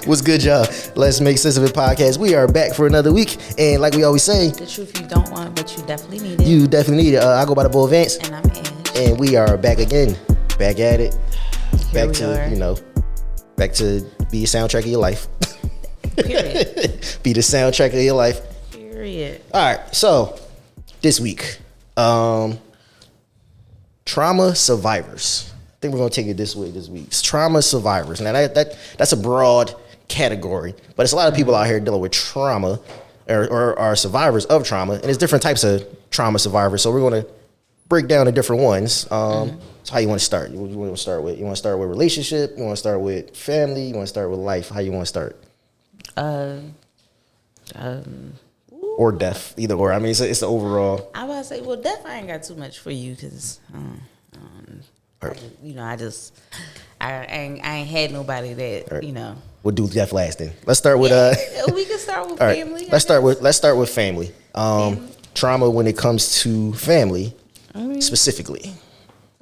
What's good, y'all? Let's Make Sense of It podcast. We are back for another week. And like we always say, the truth you don't want, but you definitely need it. You definitely need it. I go by the Bull Vance. And I'm Ash. And we are back again. Back at it. Here back to, back to be a soundtrack of your life. Period. Be the soundtrack of your life. Period. All right. So, this week, trauma survivors. I think we're going to take it this way this week. It's trauma survivors. Now, that's a broad category, but it's a lot of people out here dealing with trauma or are survivors of trauma, and there's different types of trauma survivors. So we're going to break down the different ones. So how you want to start? You want to start with? You want to start with relationship? You want to start with family? You want to start with life? How you want to start? Or death, either or. I mean, it's the overall. I was say, well, death. I ain't got too much for you because, I ain't had nobody that We'll do death last then. Let's start with we can start with right. family. Let's start with family. Trauma when it comes to family, specifically.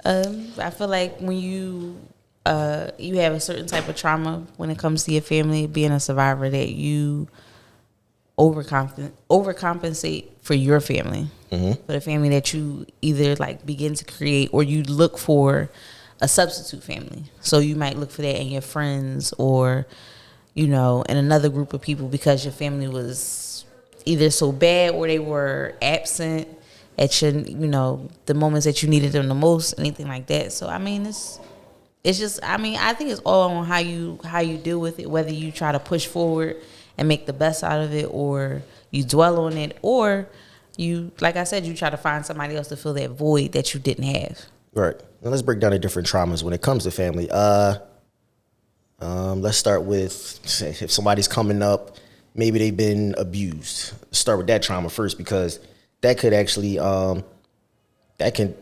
I feel like when you have a certain type of trauma when it comes to your family, being a survivor, that you overcompensate for your family, for the family that you either begin to create, or you look for a substitute family. So you might look for that in your friends, or in another group of people, because your family was either so bad or they were absent at your, the moments that you needed them the most, anything like that. So I mean, it's just, I think it's all on how you deal with it, whether you try to push forward and make the best out of it, or you dwell on it, or you, like I said, you try to find somebody else to fill that void that you didn't have. Right. Now let's break down the different traumas when it comes to family. Let's start with, if somebody's coming up, maybe they've been abused. Let's start with that trauma first, because that could actually that can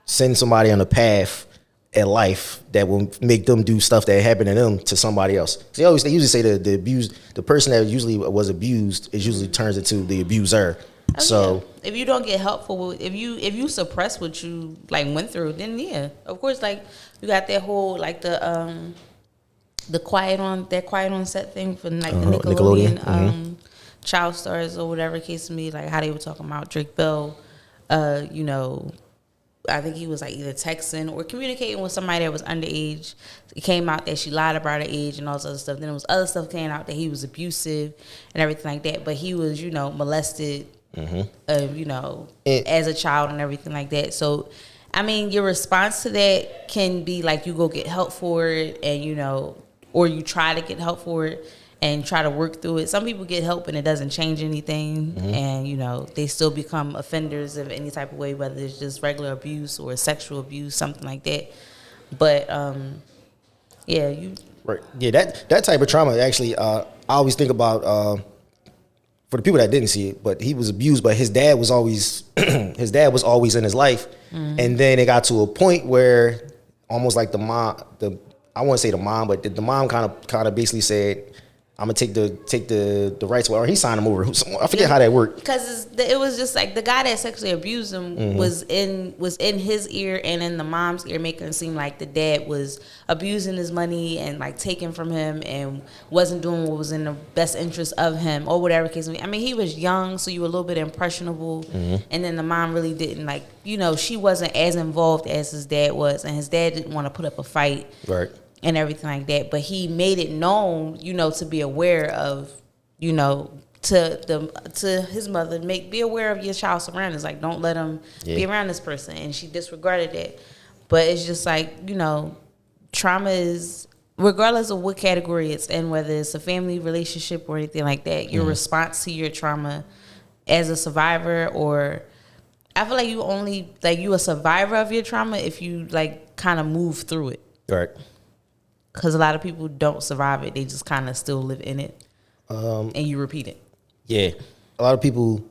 send somebody on a path in life that will make them do stuff that happened to them to somebody else. They usually say the person that usually was abused usually turns into the abuser. Oh, so if you don't get helpful, if you suppress what you went through, then of course, you got that whole the quiet on set thing for the Nickelodeon child stars or whatever case to me, how they were talking about Drake Bell, I think he was either texting or communicating with somebody that was underage. It came out that she lied about her age and all this other stuff. Then there was other stuff came out that he was abusive and everything like that. But he was, molested, as a child and everything like that. So, I mean, your response to that can be you go get help for it, and or you try to get help for it and try to work through it. Some people get help and it doesn't change anything, and they still become offenders of any type of way, whether it's just regular abuse or sexual abuse, something like that. But right, that type of trauma actually, I always think about for the people that didn't see it, but he was abused, but his dad was always in his life, and then it got to a point where almost like the mom, I wouldn't say the mom, but the mom kind of basically said, I'm gonna take the rights away, or he signed him over. I forget how that worked. Because it was just the guy that sexually abused him was in his ear and in the mom's ear, making it seem like the dad was abusing his money and taking from him and wasn't doing what was in the best interest of him, or whatever case. I mean, he was young, so you were a little bit impressionable, and then the mom really didn't she wasn't as involved as his dad was, and his dad didn't want to put up a fight. Right. And everything like that, but he made it known, to be aware of, to his mother, be aware of your child's surroundings. Don't let him be around this person, and she disregarded that. But it's just trauma is, regardless of what category it's in, whether it's a family relationship or anything like that, your response to your trauma as a survivor, or I feel like you only you a survivor of your trauma if you kind of move through it. Right. Because a lot of people don't survive it. They just kind of still live in it. And you repeat it. Yeah. A lot of people,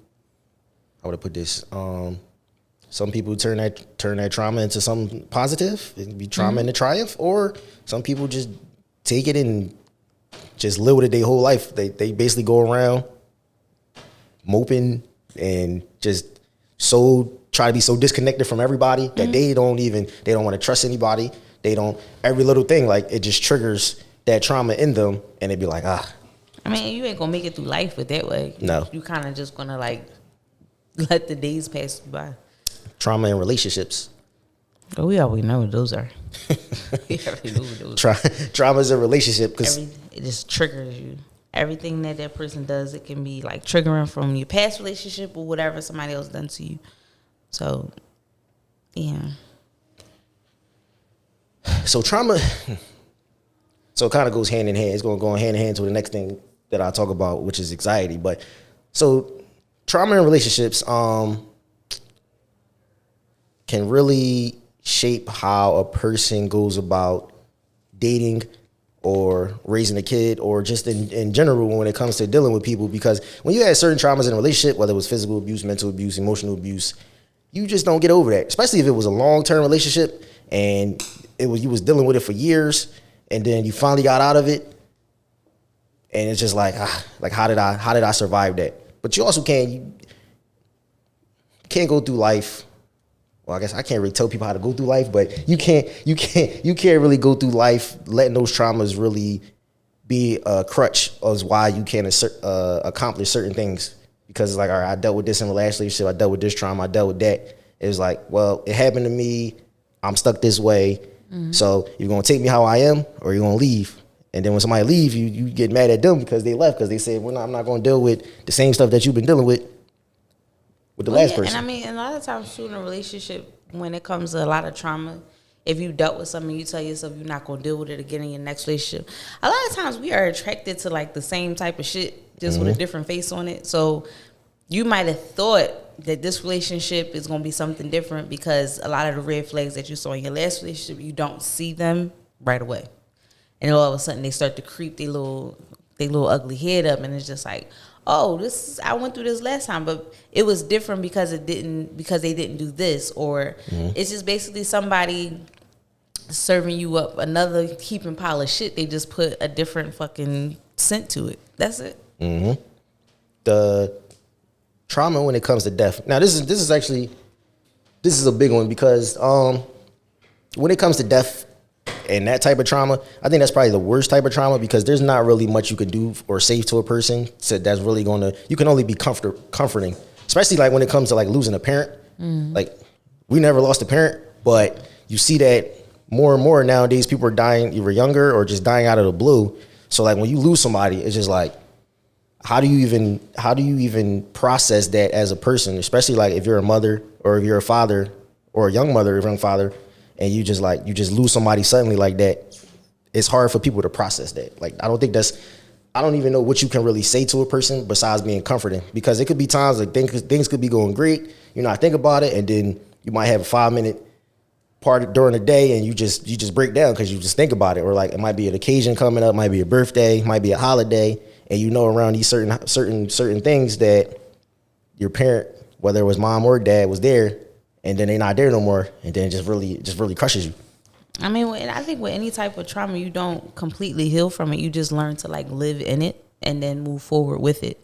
how would I put this? Some people turn that trauma into something positive. It can be trauma into triumph. Or some people just take it and just live with it their whole life. They basically go around moping and just try to be so disconnected from everybody that they don't want to trust anybody. Every little thing, it just triggers that trauma in them, and they be like, I mean, you ain't gonna make it through life with that way. No. You kind of just gonna like let the days pass you by. Trauma in relationships. Oh, we already know what those are. We already know what those are. Trauma's a relationship because It just triggers you. Everything that person does, it can be like triggering from your past relationship or whatever somebody else done to you. So, yeah. So trauma, so it kind of goes hand in hand. It's going to go hand in hand to the next thing that I talk about, which is anxiety. But so trauma in relationships can really shape how a person goes about dating or raising a kid or just in general when it comes to dealing with people. Because when you had certain traumas in a relationship, whether it was physical abuse, mental abuse, emotional abuse, you just don't get over that, especially if it was a long-term relationship and you was dealing with it for years, and then you finally got out of it, and it's just like how did I survive that? But you also can't go through life. Well, I guess I can't really tell people how to go through life, but you can't really go through life letting those traumas really be a crutch as why you can't accomplish certain things. Because it's like, all right, I dealt with this in a last relationship, I dealt with this trauma, I dealt with that. It was like, well, it happened to me, I'm stuck this way. Mm-hmm. So you're gonna take me how I am, or you're gonna leave. And then when somebody leave, you get mad at them because they left, because they said, I'm not gonna deal with the same stuff that you've been dealing with the last person. And I mean, a lot of times too in a relationship, when it comes to a lot of trauma, if you dealt with something, you tell yourself you're not gonna deal with it again in your next relationship. A lot of times we are attracted to like the same type of shit, just with a different face on it. So you might have thought that this relationship is going to be something different because a lot of the red flags that you saw in your last relationship, you don't see them right away. And all of a sudden they start to creep their little ugly head up, and it's just like, oh, I went through this last time, but it was different because they didn't do this, or it's just basically somebody serving you up another heaping pile of shit. They just put a different fucking scent to it. That's it. Mm-hmm. The trauma when it comes to death. Now, this is a big one because when it comes to death and that type of trauma, I think that's probably the worst type of trauma, because there's not really much you could do or say to a person that's really you can only be comforting, especially like when it comes to like losing a parent. Like, we never lost a parent, but you see that more and more nowadays. People are dying either younger or just dying out of the blue. So like when you lose somebody, it's just like, how do you even process that as a person, especially like if you're a mother or if you're a father or a young mother or young father, and you just lose somebody suddenly like that. It's hard for people to process that. Like, I don't even know what you can really say to a person besides being comforting, because it could be times like things could be going great, you not think about it, and then you might have a 5-minute part during the day and you just break down because you just think about it. Or like it might be an occasion coming up, might be a birthday, might be a holiday, and around these certain things that your parent, whether it was mom or dad, was there, and then they're not there no more, and then it just really crushes you. I mean, I think with any type of trauma, you don't completely heal from it. You just learn to like live in it and then move forward with it.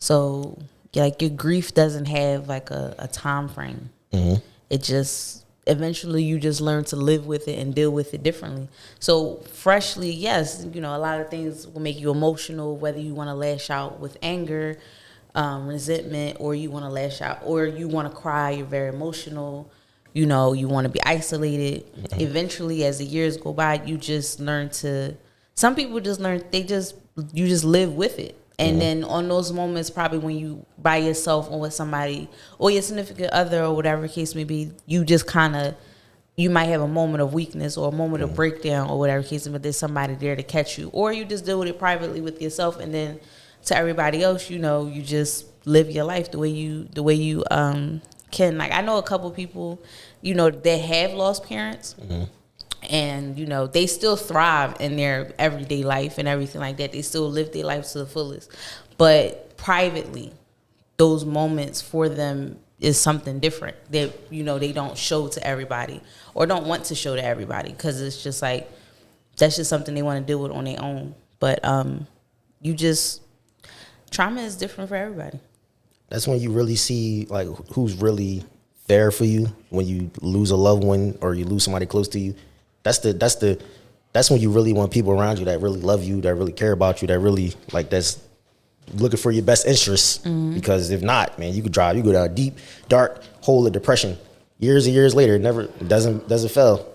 So like your grief doesn't have like a time frame. Mm-hmm. It just eventually you just learn to live with it and deal with it differently. So freshly, yes, a lot of things will make you emotional, whether you want to lash out with anger, resentment, or you want to lash out, or you want to cry, you're very emotional, you want to be isolated. Mm-hmm. Eventually, as the years go by, you just learn some people just learn, you just live with it. And then on those moments, probably when you by yourself or with somebody or your significant other or whatever case may be, you just you might have a moment of weakness or a moment of breakdown or whatever case, but there's somebody there to catch you. Or you just deal with it privately with yourself, and then to everybody else, you just live your life the way you can. Like, I know a couple people, that have lost parents. Mm-hmm. And, they still thrive in their everyday life and everything like that. They still live their life to the fullest. But privately, those moments for them is something different that, they don't show to everybody or don't want to show to everybody, because it's just like, that's just something they want to deal with on their own. But trauma is different for everybody. That's when you really see, like, who's really there for you when you lose a loved one or you lose somebody close to you. That's that's when you really want people around you that really love you, that really care about you, that really like that's looking for your best interests. Because if not, man, you go down a deep, dark hole of depression. Years and years later, it doesn't fail.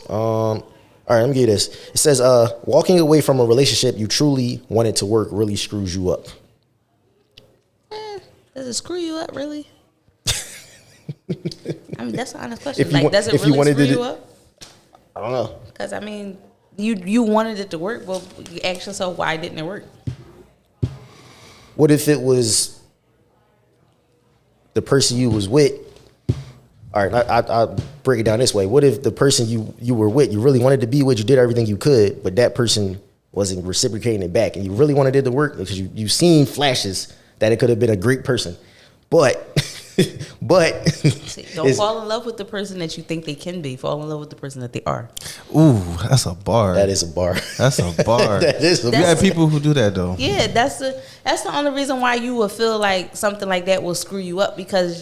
All right, let me give you this. It says, walking away from a relationship you truly wanted to work really screws you up. Does it screw you up, really? I mean, that's an honest question. Does it really screw you up? I don't know. Because, I mean, you wanted it to work. Well, you ask yourself, why didn't it work? What if it was the person you was with? All right, I'll break it down this way. What if the person you were with, you really wanted to be with, you did everything you could, but that person wasn't reciprocating it back, and you really wanted it to work because you've seen flashes that it could have been a great person, but don't fall in love with the person that you think they can be. Fall in love with the person that they are. Ooh, that's a bar. That is a bar. That's a bar. You have people who do that though. Yeah, that's the only reason why you would feel like something like that will screw you up, because it's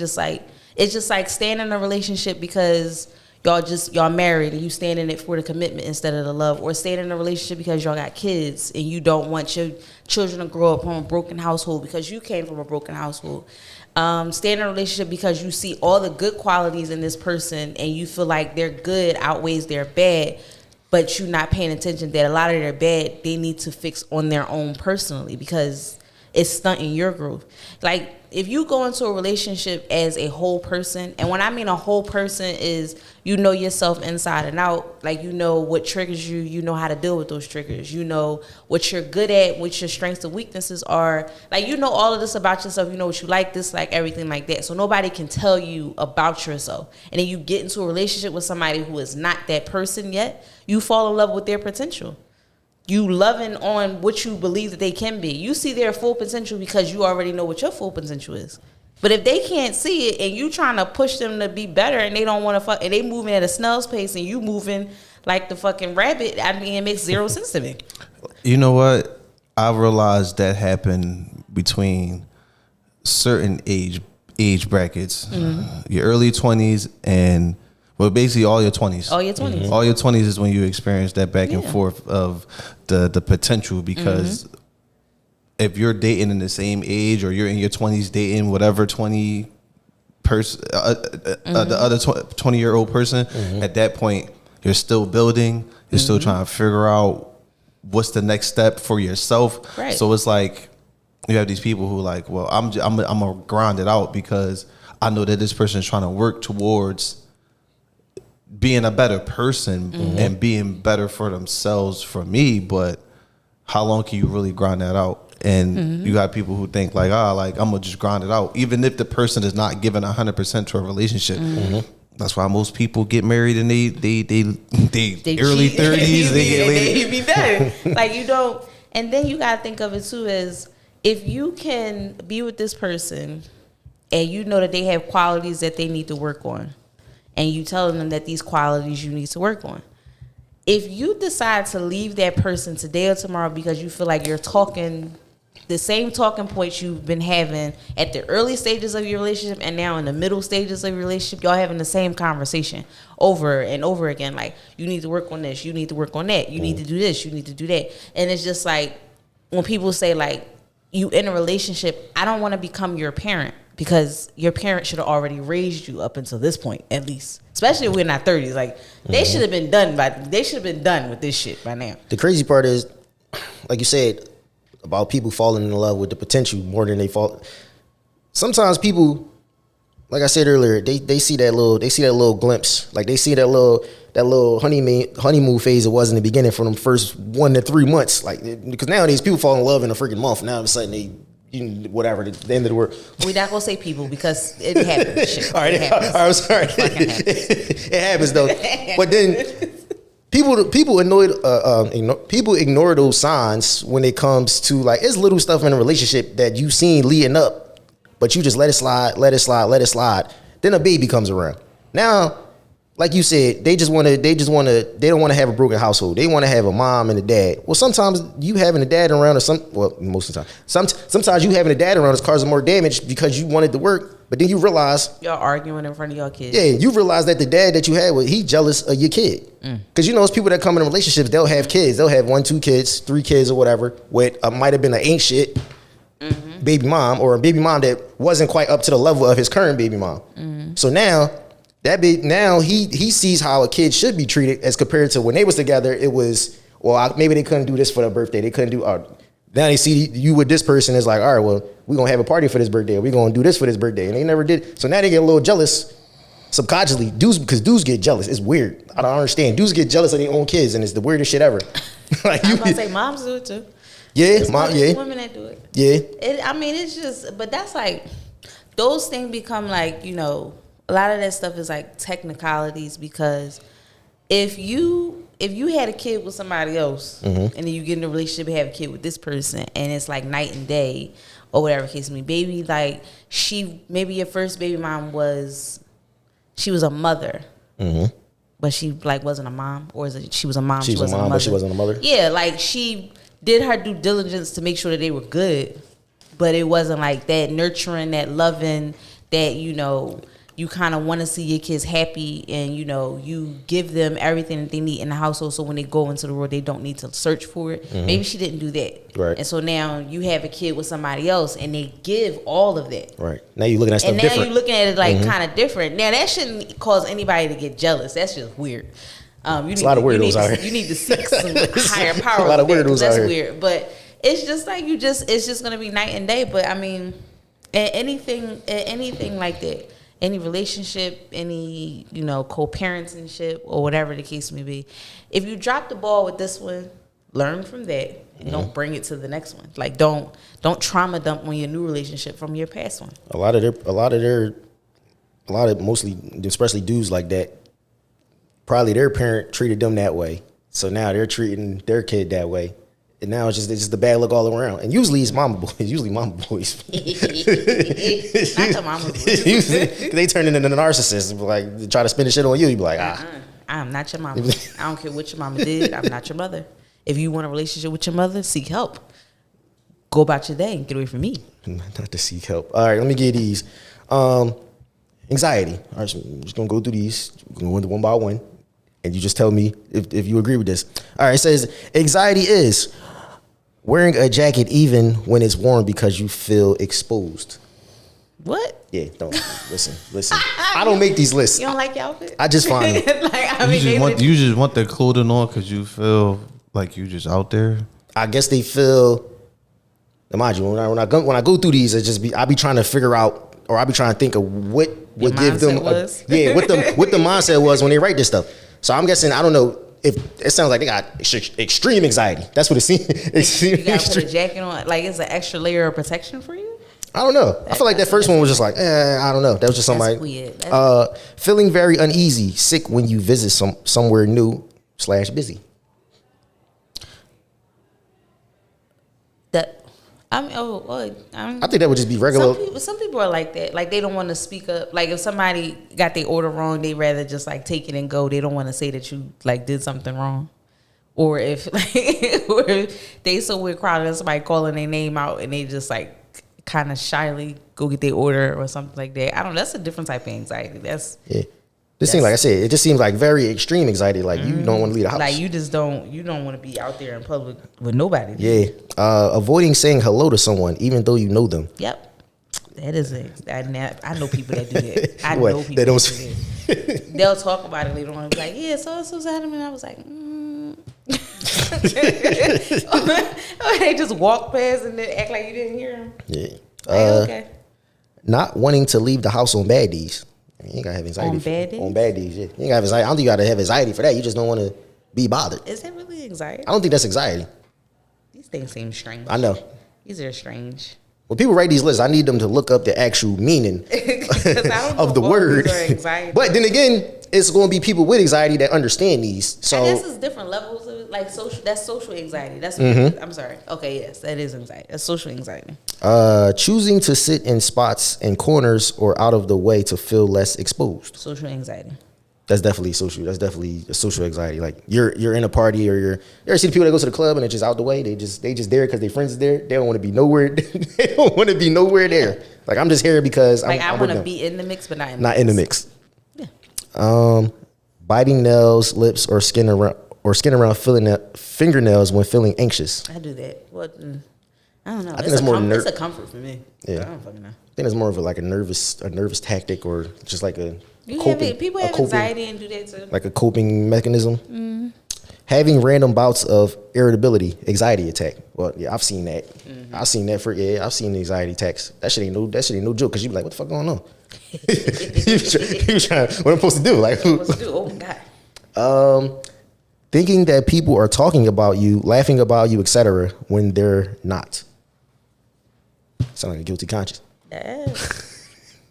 just like staying in a relationship because y'all married and you stand in it for the commitment instead of the love, or staying in a relationship because y'all got kids and you don't want your children to grow up from a broken household because you came from a broken household. Stay in a relationship because you see all the good qualities in this person and you feel like their good outweighs their bad, but you're not paying attention that a lot of their bad they need to fix on their own personally because it's stunting your growth. Like, if you go into a relationship as a whole person, and when I mean a whole person is you know yourself inside and out, like you know what triggers you, you know how to deal with those triggers, you know what you're good at, what your strengths and weaknesses are, like you know all of this about yourself, you know what you like, dislike, everything like that. So nobody can tell you about yourself. And then you get into a relationship with somebody who is not that person yet, you fall in love with their potential. You loving on what you believe that they can be. You see their full potential because you already know what your full potential is. But if they can't see it and you trying to push them to be better and they don't want to fuck, and they moving at a snail's pace and you moving like the fucking rabbit, I mean, it makes zero sense to me. You know what? I realized that happened between certain age brackets, your early 20s and basically all your 20s. All your 20s. All your 20s is when you experience that back and forth of the potential, because if you're dating in the same age or you're in your 20s dating whatever 20 person, the other 20-year-old person, at that point, you're still building. You're still trying to figure out what's the next step for yourself. Right. So it's like you have these people who like, well, I'm gonna grind it out because I know that this person is trying to work towards being a better person and being better for themselves for me, but how long can you really grind that out? And you got people who think like, I'm gonna just grind it out, even if the person is not giving 100% to a relationship. That's why most people get married and they early 30s. They get later. They be better. Like you don't, and then you gotta think of it too as if you can be with this person and you know that they have qualities that they need to work on, and you telling them that these qualities you need to work on. If you decide to leave that person today or tomorrow because you feel like you're talking the same talking points you've been having at the early stages of your relationship and now in the middle stages of your relationship, y'all having the same conversation over and over again. Like, you need to work on this, you need to work on that, you need to do this, you need to do that. And it's just like, when people say like, you in a relationship, I don't want to become your parent, because your parents should have already raised you up until this point, at least. Especially if we're in our 30s. Like, they should have been done with this shit by now. The crazy part is, like you said, about people falling in love with the potential more than they fall. Sometimes people, like I said earlier, they see that little glimpse. Like they see that little honeymoon phase it was in the beginning from them first 1 to 3 months. Like, because nowadays people fall in love in a freaking month. Now all of a sudden they, whatever, the end of the world. We're not gonna say people because it happens. Shit. All right, it happens. I'm sorry. It happens though. But then people ignore those signs when it comes to like, it's little stuff in a relationship that you seen leading up, but you just let it slide. Then a baby comes around. Now like you said, they don't want to have a broken household. They want to have a mom and a dad. Well, sometimes you having a dad around most of the time. Sometimes you having a dad around is causing more damage because you wanted to work, but then you realize y'all arguing in front of your kids. Yeah, you realize that the dad that you had he jealous of your kid. Because those people that come in relationships, they'll have kids. They'll have 1, 2 kids, 3 kids or whatever with might have been an ain't shit baby mom or a baby mom that wasn't quite up to the level of his current baby mom. So now he sees how a kid should be treated as compared to when they was together. It was, maybe they couldn't do this for their birthday. They couldn't do, now they see you with this person is like, all right, well, we're going to have a party for this birthday. We're going to do this for this birthday. And they never did. So now they get a little jealous subconsciously. Because dudes get jealous. It's weird. I don't understand. Dudes get jealous of their own kids and it's the weirdest shit ever. Like I'm going to say moms do it too. Yeah, it's women that do it. Yeah. It's just, but that's like, those things become like, a lot of that stuff is like technicalities because if you had a kid with somebody else and then you get in a relationship and have a kid with this person and it's like night and day or whatever case may be, like maybe your first baby mom she was a mother, but she like wasn't a mom, or is it she was a mom? She was a mom, but she wasn't a mother. Yeah, like she did her due diligence to make sure that they were good, but it wasn't like that nurturing, that loving, that you kind of want to see your kids happy and, you give them everything that they need in the household so when they go into the world, they don't need to search for it. Maybe she didn't do that. Right. And so now you have a kid with somebody else and they give all of that. Right. Now you're looking at stuff different. And now you're looking at it like kind of different. Now that shouldn't cause anity to get jealous. That's just weird. It's a lot of weirdos out here. You need to seek some higher power. A lot of weirdos out here. That's weird. But it's just like it's just going to be night and day. But I mean, anything like that. Any relationship, any, co-parentingship or whatever the case may be. If you drop the ball with this one, learn from that and don't bring it to the next one. Like don't trauma dump on your new relationship from your past one. A lot of mostly, especially dudes like that, probably their parent treated them that way. So now they're treating their kid that way. And now it's just the bad look all around. And usually it's mama boys. Not the mama boys. They turn into the narcissist. Like, they try to spin the shit on you. You be like, I'm not your mama. I don't care what your mama did. I'm not your mother. If you want a relationship with your mother, seek help. Go about your day and get away from me. Not to seek help. All right, let me get these. Anxiety. All right, so I'm just going to go through these. We're going to go one by one. And you just tell me if you agree with this. All right, it says, anxiety is wearing a jacket even when it's warm because you feel exposed. What? Yeah, don't listen. I don't make these lists. You don't like your outfit? I just find them. You just want their clothing on because you feel like you just out there. I guess they feel. Mind you, when I go through these, I be trying to figure out, or I be trying to think of what would give them. What the mindset was when they write this stuff. So I'm guessing, I don't know if it sounds like they got extreme anxiety. That's what it seems. You got to put a jacket on, like it's an extra layer of protection for you. I don't know. I feel like that first one was just like, I don't know. That was just somebody. Weird. Feeling very uneasy, sick when you visit somewhere new / busy. I think that would just be regular. Some people are like that. Like they don't want to speak up. Like if somebody got their order wrong, they rather just like take it and go. They don't want to say that you like did something wrong. Or if or they so weird crowded and somebody calling their name out and they just like kind of shyly go get their order or something like that. I don't know. That's a different type of anxiety. This seems like I said, it just seems like very extreme anxiety. Like you don't want to leave the house. Like you don't want to be out there in public with nobody. Yeah. Avoiding saying hello to someone, even though you know them. Yep. That is it. I know people that do that. I know people that do that. They'll talk about it later on and be like, yeah, so happening. And I was like, Or they just walk past and then act like you didn't hear them. Yeah. Okay. Not wanting to leave the house on bad days. You ain't gotta have anxiety. On bad days? On bad days, yeah. You ain't gotta have anxiety. I don't think you gotta have anxiety for that. You just don't want to be bothered. Is that really anxiety? I don't think that's anxiety. These things seem strange. I know. These are strange. When people write these lists, I need them to look up the actual meaning of the word. But then again, it's going to be people with anxiety that understand these. So I guess it's different levels of it. Like social. That's social anxiety. That's I'm sorry. Okay, yes, that is anxiety. That's social anxiety. Choosing to sit in spots and corners or out of the way to feel less exposed. Social anxiety. That's definitely social. That's definitely a social anxiety. Like you're in a party, or you ever see the people that go to the club and they're just out the way. They just there because their friends is there. They don't want to be nowhere. They don't want to be nowhere there. Like I'm just here because like I want to them. be in the mix, but not in the mix. Yeah. Biting nails, lips, or skin around fingernails when feeling anxious. I do that. What? I don't know. I think that's more it's a comfort for me. Yeah. I don't fucking know. I think it's more of a nervous tactic, or just like a people have anxiety and do that too. Like a coping mechanism. Having random bouts of irritability, anxiety attack. Well, yeah, I've seen that. I've seen that I've seen the anxiety attacks. That shit ain't no joke, because you be like, what the fuck going on? you trying, what I'm supposed to do? Like, What's to do? Oh God. Thinking that people are talking about you, laughing about you, etc., when they're not. Sound like a guilty conscience.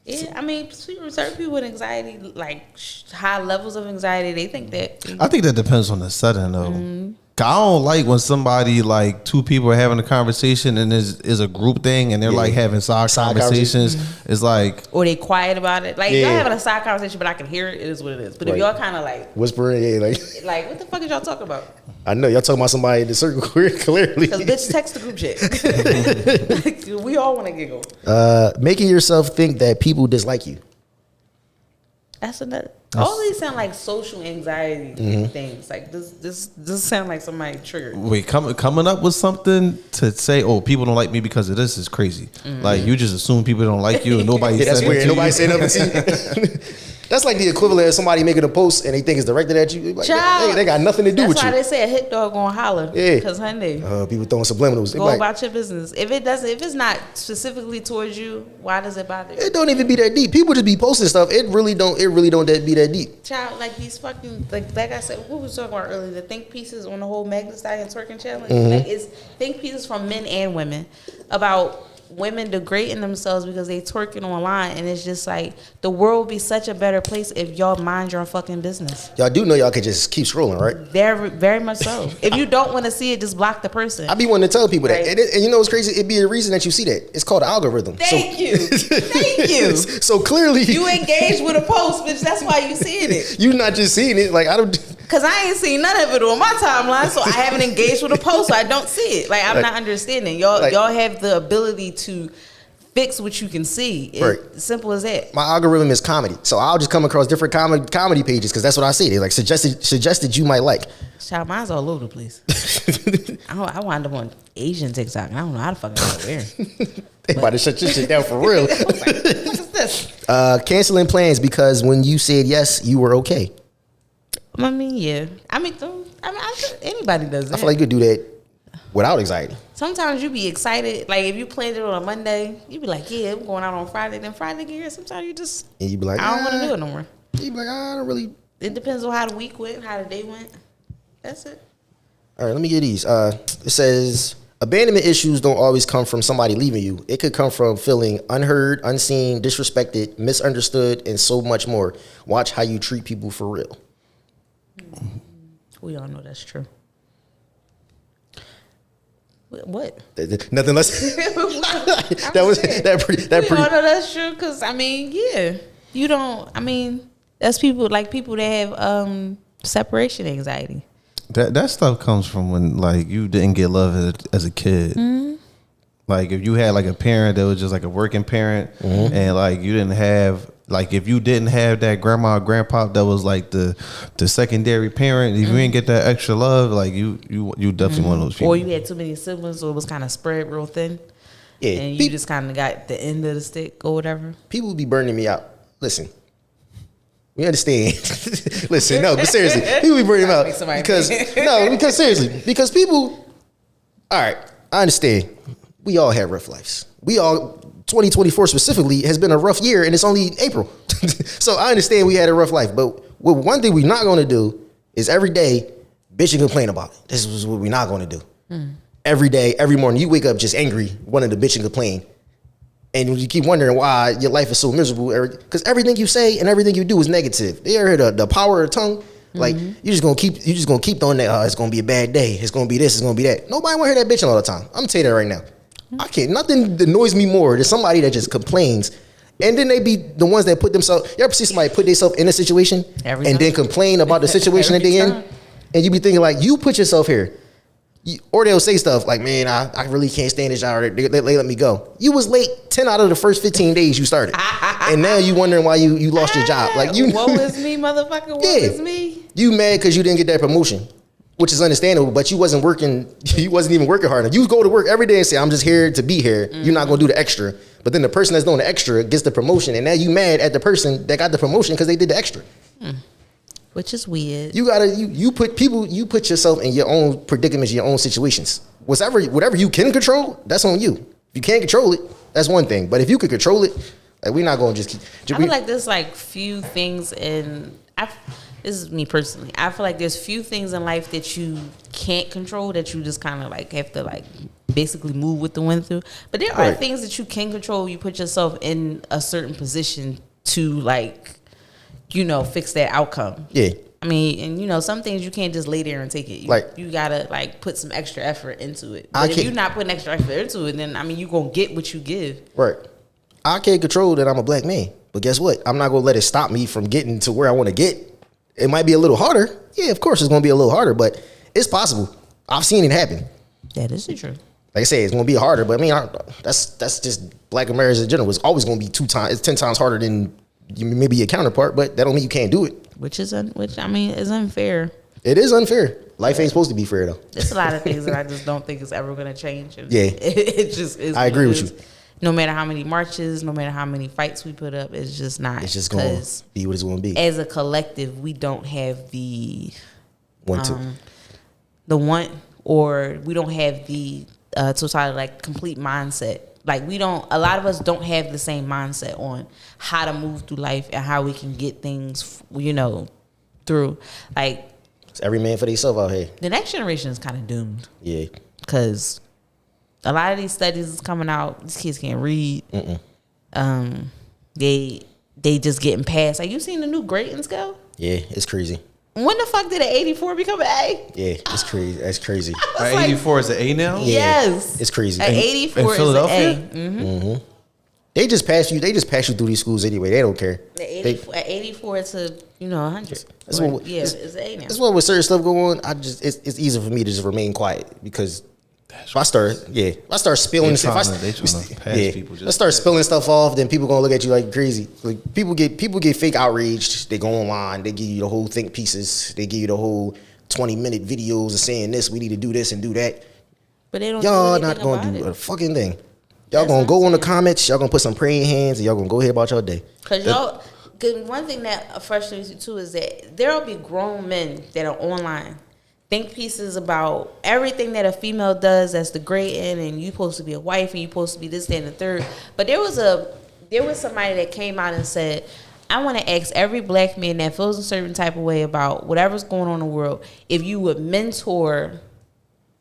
Yeah, I mean, certain people with anxiety, like high levels of anxiety, they think that. I think that depends on the setting, though. I don't like when somebody, like two people are having a conversation and is a group thing and they're like having side conversations. It's like, or they quiet about it. Like y'all having a side conversation, but I can hear it. It is what it is. But if y'all kind of like whispering, like what the fuck is y'all talking about? I know y'all talking about somebody in the circle clearly. Because bitch, text the group chat. We all want to giggle. Making yourself think that people dislike you. That's another. All these sound like social anxiety things. Like this sound like somebody triggered. Wait, coming up with something to say, oh, people don't like me because of this is crazy. Like you just assume people don't like you and nobody. That's weird. Nobody saying nothing to you. That's like the equivalent of somebody making a post and they think it's directed at you. Like, hey, they got nothing to do with you. That's why they say a hit dog gonna holler. Yeah, because honey, people throwing subliminals. Go about your business. If it's not specifically towards you, why does it bother you? It don't even be that deep. People just be posting stuff. It really don't be that deep. Child, like these fucking like I said, what we was talking about earlier, the think pieces on the whole Meg Thee Stallion twerking challenge. Like it's think pieces from men and women about women degrading themselves because they twerking online, and it's just like the world would be such a better place if y'all mind your fucking business. Y'all do know y'all could just keep scrolling, right? Very much so. If you don't want to see it, just block the person. I be wanting to tell people that, and you know what's crazy? It'd be a reason that you see that. It's called an algorithm. Thank you. So clearly, you engage with a post, bitch. That's why you seeing it. You're not just seeing it. Like I don't. Cause I ain't seen none of it on my timeline, so I haven't engaged with a post, so I don't see it. Like I'm not understanding. Y'all have the ability to fix what you can see. It's simple as that. My algorithm is comedy, so I'll just come across different comedy pages because that's what I see. They like suggested you might like. Child, mine's all over the place. I wind up on Asian TikTok, and I don't know how to fucking get where. They about to shut your shit down for real. What is this? Canceling plans because when you said yes, you were okay. I mean, yeah. I mean, anybody does that. I feel like you could do that without anxiety. Sometimes you be excited. Like, if you planned it on a Monday, you be like, yeah, I'm going out on Friday. Then Friday get here. Sometimes you just, and you be like, I don't want to do it no more. You be like, I don't really. It depends on how the week went, how the day went. That's it. All right, let me get these. It says, abandonment issues don't always come from somebody leaving you. It could come from feeling unheard, unseen, disrespected, misunderstood, and so much more. Watch how you treat people for real. We all know that's true. What? Nothing less. that was that. We all know that's true because I mean, yeah, you don't. I mean, that's people that have separation anxiety. That stuff comes from when like you didn't get love as a kid. Mm-hmm. Like if you had like a parent that was just like a working parent, and like you didn't have. Like if you didn't have that grandma or grandpa that was like the secondary parent, if you didn't get that extra love, like you definitely one of those people. Or you had too many siblings, so it was kind of spread real thin. Yeah, and you just kind of got the end of the stick or whatever. People be burning me out. Listen, we understand. Listen, no, but seriously, people be burning me out because seriously, because people. All right, I understand. We all have rough lives. 2024 specifically has been a rough year, and it's only April. So I understand we had a rough life, but one thing we're not going to do is every day bitch and complain about it. This is what we're not going to do. Every day, every morning, you wake up just angry, wanting to bitch and complain, and you keep wondering why your life is so miserable. Because everything you say and everything you do is negative. You ever heard the power of the tongue? Like you're just gonna keep throwing that. It's gonna be a bad day. It's gonna be this. It's gonna be that. Nobody want to hear that bitching all the time. I'm gonna tell you that right now. I can't. Nothing annoys me more than somebody that just complains And then they be the ones that put themselves. You ever see somebody put themselves in a situation and then complain about the situation that they in? And you be thinking like, you put yourself here. Or they'll say stuff like, man, I really can't stand this job. They let me go. You was late 10 out of the first 15 days you started. And now you wondering why you lost your job. Like you, woe is me, motherfucker, woe is me. You mad because you didn't get that promotion, which is understandable, but you wasn't working. You wasn't even working hard enough. You go to work every day and say, I'm just here to be here. You're not going to do the extra. But then the person that's doing the extra gets the promotion. And now you mad at the person that got the promotion because they did the extra. Which is weird. You gotta you put yourself in your own predicaments, your own situations. Whatever you can control, that's on you. If you can't control it, that's one thing. But if you could control it, like we're not gonna just keep. I feel like there's like few things this is me personally. I feel like there's few things in life that you can't control that you just kind of like have to like basically move with the wind through. But there are things that you can control. You put yourself in a certain position to like, fix that outcome. Yeah. I mean, and some things you can't just lay there and take it. You gotta like put some extra effort into it. But if you're not putting extra effort into it, then you gonna get what you give. Right. I can't control that I'm a black man, but guess what? I'm not gonna let it stop me from getting to where I want to get. It might be a little harder. Yeah, of course it's gonna be a little harder, but it's possible. I've seen it happen. That is true. Like I said, it's gonna be harder, but I mean, that's just black Americans in general. It's always gonna be 10 times harder than maybe your counterpart, but that don't mean you can't do it. Which is unfair. It is unfair. Life ain't supposed to be fair though. There's a lot of things that I just don't think is ever gonna change. Yeah, it just is. I agree with you. No matter how many marches, no matter how many fights we put up, it's just not. It's just gonna be what it's gonna be. As a collective, we don't have the or we don't have the total like complete mindset. Like a lot of us don't have the same mindset on how to move through life and how we can get things, through. Like, it's every man for themselves out here. The next generation is kind of doomed. Yeah. Because a lot of these studies is coming out. These kids can't read. They just getting past. Like, you seen the new grading scale? Yeah, it's crazy. When the fuck did an 84 become an A? Yeah, it's crazy. That's crazy. An 84 is an A now? Yeah, yes. It's crazy. An 84 in Philadelphia? is an A. They just pass you through these schools anyway. They don't care. The 84 to 100. It's an A now. That's why with certain stuff going on, it's easier for me to just remain quiet because if I start spilling stuff, I start spilling stuff off, then people gonna look at you like crazy. Like people get fake outraged. They go online, they give you the whole think pieces, they give you the whole 20-minute videos of saying this, we need to do this and do that. But they don't. Y'all not gonna do a fucking thing. Y'all gonna go on the comments. Y'all gonna put some praying hands, and y'all gonna go ahead about your day. Cause one thing that frustrates you too is that there'll be grown men that are online. Think pieces about everything that a female does that's degrading, and you supposed to be a wife, and you supposed to be this, that, and the third. But there was somebody that came out and said, I want to ask every black man that feels a certain type of way about whatever's going on in the world, if you would mentor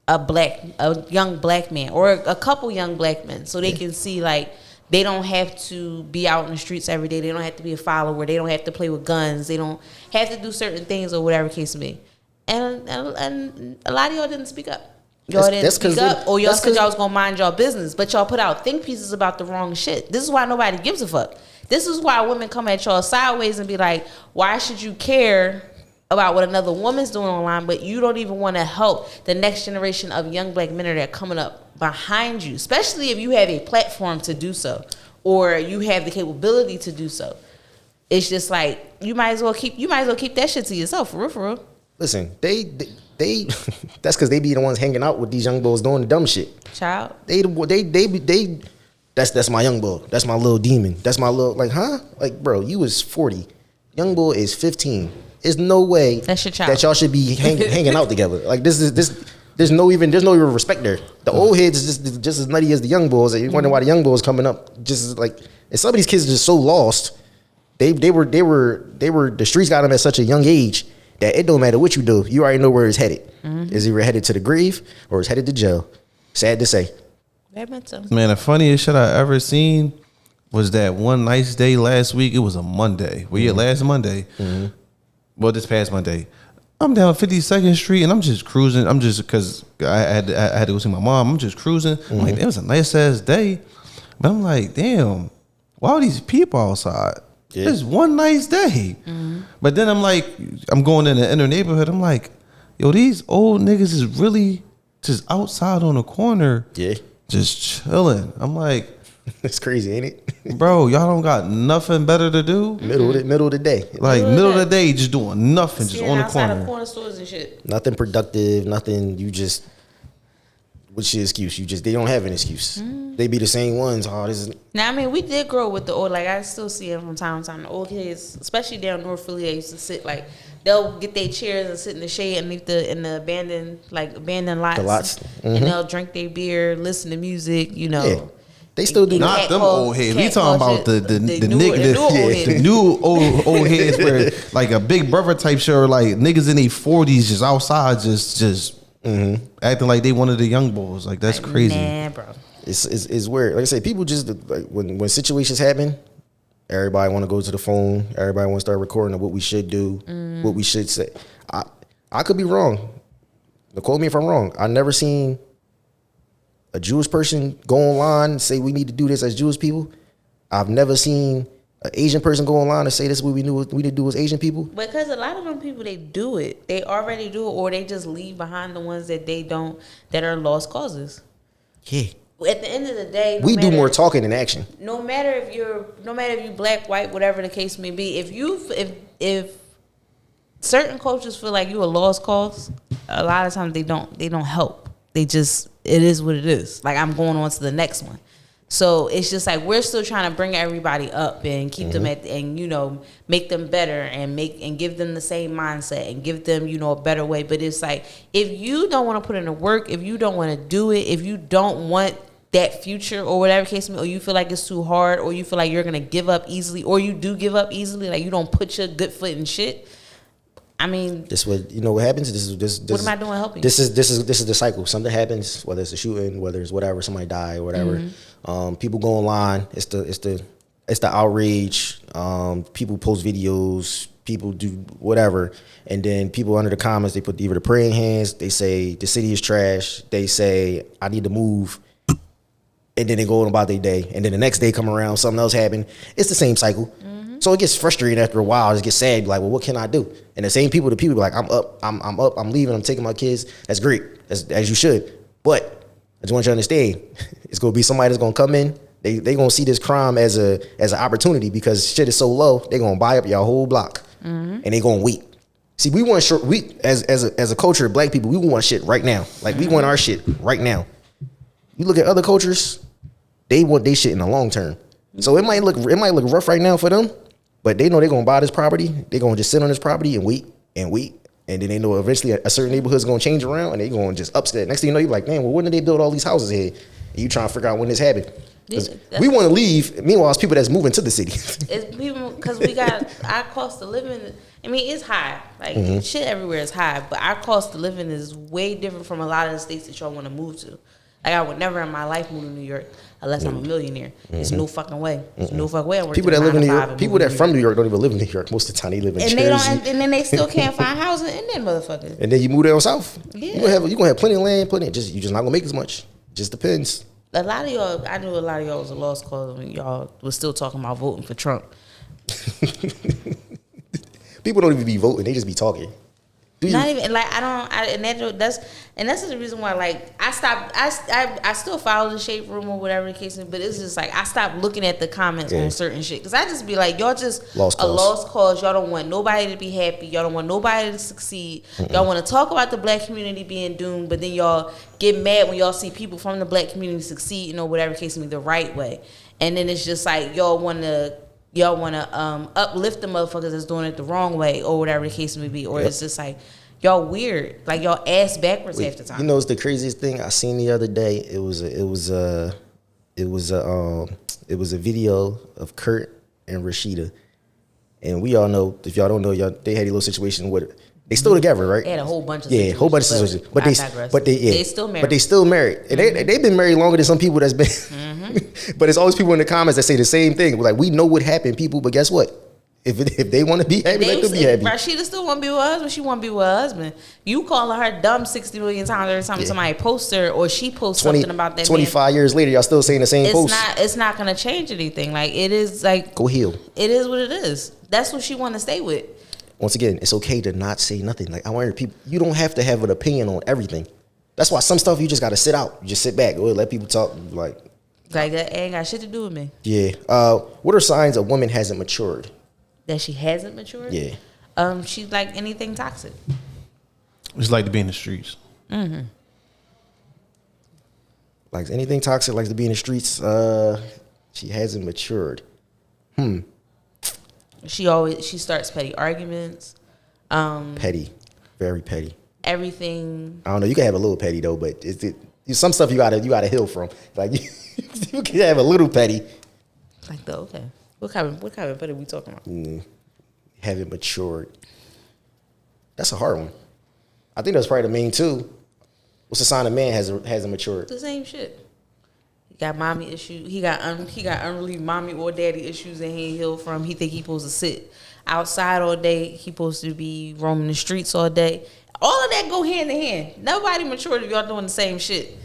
a young black man or a couple young black men so they can see like they don't have to be out in the streets every day. They don't have to be a follower. They don't have to play with guns. They don't have to do certain things or whatever case may be. And a lot of y'all didn't speak up. Y'all didn't speak up, or y'all said y'all was gonna mind y'all business, but y'all put out think pieces about the wrong shit. This is why nobody gives a fuck. This is why women come at y'all sideways and be like, why should you care about what another woman's doing online, but you don't even want to help the next generation of young black men that are coming up behind you, especially if you have a platform to do so or you have the capability to do so. It's just like you might as well keep that shit to yourself, for real. Listen, they that's because they be the ones hanging out with these young boys doing the dumb shit. Child. That's my young boy. That's my little demon. That's my little like bro, you was 40. Young boy is 15. There's no way that y'all should be hanging out together. Like there's no even respect there. The old heads is just as nutty as the young boys. You wonder why the young boys coming up just like, and some of these kids are just so lost. They were the streets got them at such a young age that it don't matter what you do. You already know where it's headed. Is either headed to the grave or it's headed to jail. Sad to say. Man, the funniest shit I ever seen was that one nice day last week. It was a Monday. Last Monday. Well, this past Monday, I'm down 52nd Street and I'm just cruising. I'm just because I had to go see my mom. I'm just cruising. I'm like, it was a nice ass day, but I'm like, damn, why are these people outside? Yeah. It's one nice day. But then I'm like, I'm going in the inner neighborhood. I'm like, yo, these old niggas is really just outside on the corner. Yeah. Just chilling. I'm like, It's crazy, ain't it? bro, y'all don't got nothing better to do? Middle of the day. Like, middle of the day, just doing nothing, just on the outside corner. of corner stores and shit. Nothing productive, nothing. You just, what's your excuse? They don't have an excuse. They be the same ones. Oh, this is. Now, I mean, we did grow with the old, like, I still see it from time to time. The old kids, especially down North Philly, they used to sit, like, they'll get their chairs and sit in the shade underneath in the abandoned lots. The lots. And they'll drink their beer, listen to music, you know. Yeah. They still do Not that. them old heads. We talking about the new old heads where like a Big Brother type show, like niggas in their 40s just outside, just acting like they one of the young boys. Like that's crazy. Nah, bro. It's weird. Like I say, people just like when situations happen, everybody want to go to the phone. Everybody want to start recording of what we should do, what we should say. I could be wrong. Quote me if I'm wrong. I never seen a Jewish person go online and say we need to do this as Jewish people. I've never seen an Asian person go online and say this is what we need to do as Asian people. Because a lot of them people, they do it. They already do it, or they just leave behind the ones that they don't, that are lost causes. Yeah. At the end of the day, We do more talking than action. No matter if you black, white, whatever the case may be, if certain cultures feel like you a lost cause, a lot of times they don't help. They just, it is what it is. Like, I'm going on to the next one. So it's just like we're still trying to bring everybody up and keep them and make them better and give them the same mindset and give them a better way. But it's like, if you don't want to put in the work, if you don't want to do it, if you don't want that future or whatever case may be, or you feel like it's too hard, or you feel like you're gonna give up easily, or you do give up easily, like you don't put your good foot in shit. I mean, this what happens. This what am I doing helping? This is the cycle. Something happens, whether it's a shooting, whether it's whatever, somebody die or whatever. People go online. It's the outrage. People post videos. People do whatever, and then people under the comments, they put either the praying hands. They say the city is trash. They say I need to move, and then they go on about their day. And then the next day come around, something else happened. It's the same cycle. So it gets frustrating after a while. It just gets sad. Like, well, what can I do? And the same people be like, I'm up, I'm leaving, I'm taking my kids. That's great, as you should. But I just want you to understand, it's gonna be somebody that's gonna come in. They gonna see this crime as an opportunity because shit is so low. They gonna buy up your whole block, and they gonna wait. See, we want as a culture of black people, we want shit right now. Like we want our shit right now. You look at other cultures, they want their shit in the long term. So it might look rough right now for them. But they know they're going to buy this property. They're going to just sit on this property and wait. And then they know eventually a certain neighborhood's going to change around and they're going to just upset. Next thing you know, you're like, man, well, when did they build all these houses here? And you trying to figure out when this happened. We want to leave. Meanwhile, it's people that's moving to the city. It's people, because we got our cost of living. I mean, it's high. Like, shit everywhere is high. But our cost of living is way different from a lot of the states that y'all want to move to. Like, I would never in my life move to New York unless I'm a millionaire. There's no fucking way. There's no fucking way. People that live in New York, people that from New York don't even live in New York. Most of the time they live in Jersey. And then they still can't find housing in that motherfucker. And then you move down south. Yeah. You gonna have plenty of land, you just not gonna make as much. Just depends. A lot of y'all, I knew a lot of y'all was a lost cause when y'all was still talking about voting for Trump. People don't even be voting; they just be talking. Not even like that's the reason why like I stopped. I still follow the Shape Room or whatever the case is, but it's just like I stopped looking at the comments on certain shit because I just be like, y'all just lost cause. Y'all don't want nobody to be happy. Y'all don't want nobody to succeed. Y'all want to talk about the black community being doomed, but then y'all get mad when y'all see people from the black community succeed, whatever case may be, the right way. And then it's just like y'all want to uplift the motherfuckers that's doing it the wrong way or whatever the case may be, or it's just like y'all weird, like y'all ass backwards half the time. It's the craziest thing I seen the other day. It was a video of Kurt and Rashida, and we all know, if y'all don't know, they had a little situation with. They still together, right? They had a whole bunch of situations. Whole bunch of situations. But they still married. But they still married. And they've been married longer than some people that's been. But it's always people in the comments that say the same thing. Like, we know what happened, people, but guess what? If they want to be happy, let them be happy. Rashida still want to be with her husband. She want to be with her husband. You calling her dumb 60 million times every time somebody posts her or she posts something about that 25 man. years later, y'all still saying the same post. It's not going to change anything. Like, it is like... Go heal. It is what it is. That's what she want to stay with. Once again, it's okay to not say nothing. Like, I want people... You don't have to have an opinion on everything. That's why some stuff you just got to sit out. You just sit back. Or let people talk. Like that ain't got shit to do with me. Yeah. What are signs a woman hasn't matured? That she hasn't matured? Yeah. She's like anything toxic. It's like to be in the streets. Mm-hmm. Like anything toxic, likes to be in the streets. She hasn't matured. She starts petty arguments. Petty. Very petty. Everything. I don't know. You can have a little petty though, but some stuff you gotta heal from. Like you can have a little petty. Like okay. What kind of petty are we talking about? Haven't matured. That's a hard one. I think that's probably the main two. What's the sign a man hasn't matured? The same shit. He got mommy issues. He got unrelieved mommy or daddy issues that he ain't healed from. He think he supposed to sit outside all day. He supposed to be roaming the streets all day. All of that go hand in hand. Nobody matured if y'all doing the same shit.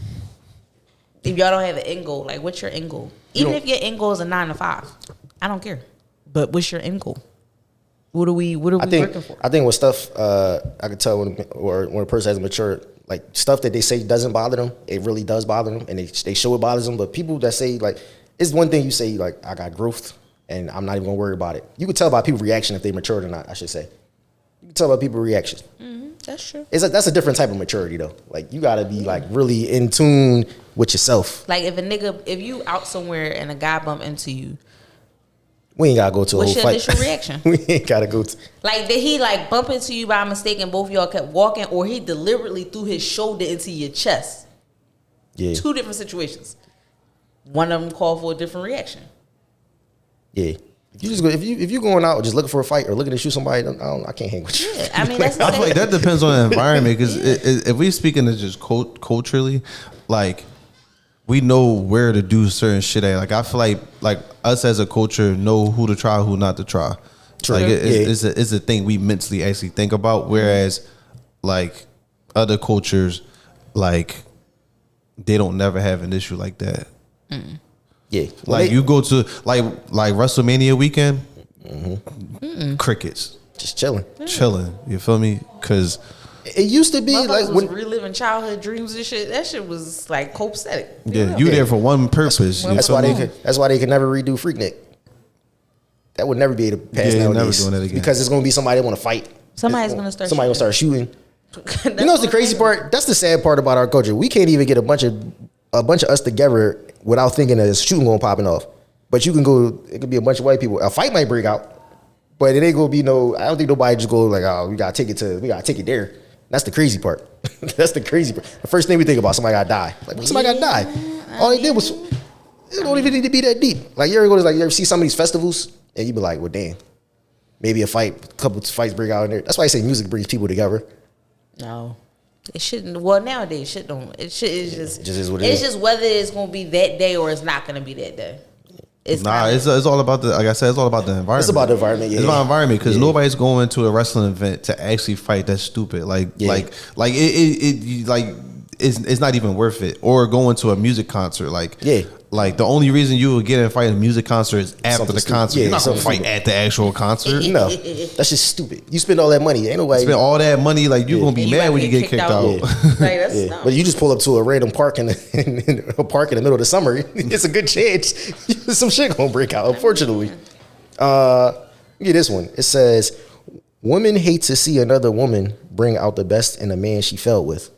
If y'all don't have an end goal, like what's your end goal? Even if your end goal is a 9 to 5, I don't care. But what's your end goal? What are we working for? I think with stuff I could tell when a person has matured, like stuff that they say doesn't bother them, it really does bother them, and they show it bothers them. But people that say like, it's one thing you say like I got growth and I'm not even gonna worry about it. You can tell by people's reaction if they matured or not. I should say, you can tell by people's reaction. That's true. That's a different type of maturity though. Like you gotta be like really in tune with yourself. Like if you out somewhere and a guy bump into you, we ain't gotta go to a whole fight. What's your initial reaction? We ain't gotta go to. Like did he like bump into you by mistake and both of y'all kept walking, or he deliberately threw his shoulder into your chest? Yeah. 2 different situations. One of them called for a different reaction. Yeah. If you going out just looking for a fight or looking to shoot somebody, I can't hang with you. Yeah, I mean that's I feel like that depends on the environment because if we speaking of just culturally, like we know where to do certain shit at. Like I feel like us as a culture know who to try, who not to try. True. Like it's a thing we mentally actually think about. Whereas like other cultures, like they don't never have an issue like that. Yeah, like you go to like WrestleMania weekend, crickets, just chilling. You feel me? Because it used to be like when reliving childhood dreams and shit. That shit was like copacetic. Yeah, you there for one purpose. That's why they could never redo Freaknik. That would never be able to pass nowadays. Never doing that again. Because it's gonna be somebody that want to fight. Somebody's gonna start shooting. You know what's the crazy part? That's the sad part about our culture. We can't even get a bunch of us together without thinking that a shooting going popping off. But you can go. It could be a bunch of white people. A fight might break out, but it ain't gonna be no. I don't think nobody just go like, oh, we gotta take it there. That's the crazy part. That's the crazy part. The first thing we think about, somebody gotta die. Like somebody gotta die. All they did was. It don't even need to be that deep. Like you ever see some of these festivals and you be like, well, damn, maybe a couple fights break out in there. That's why I say music brings people together. No. It shouldn't. Well, nowadays, shit don't. It's just is what it is. It's just whether it's gonna be that day or it's not gonna be that day. It's all about the. Like I said, it's all about the environment. It's about the environment. Yeah. It's about environment because nobody's going to a wrestling event to actually fight. That's stupid. It's not even worth it. Or going to a music concert. Like the only reason you would get in a fight in a music concert is after the concert. You're not gonna fight at the actual concert. No, that's just stupid. You spend all that money. Ain't nobody spend all that money. Like you're gonna be mad when you get kicked out. Right, but you just pull up to a random park in a park in the middle of the summer. It's a good chance some shit gonna break out. Unfortunately, get this one. It says, "Women hate to see another woman bring out the best in a man she fell with."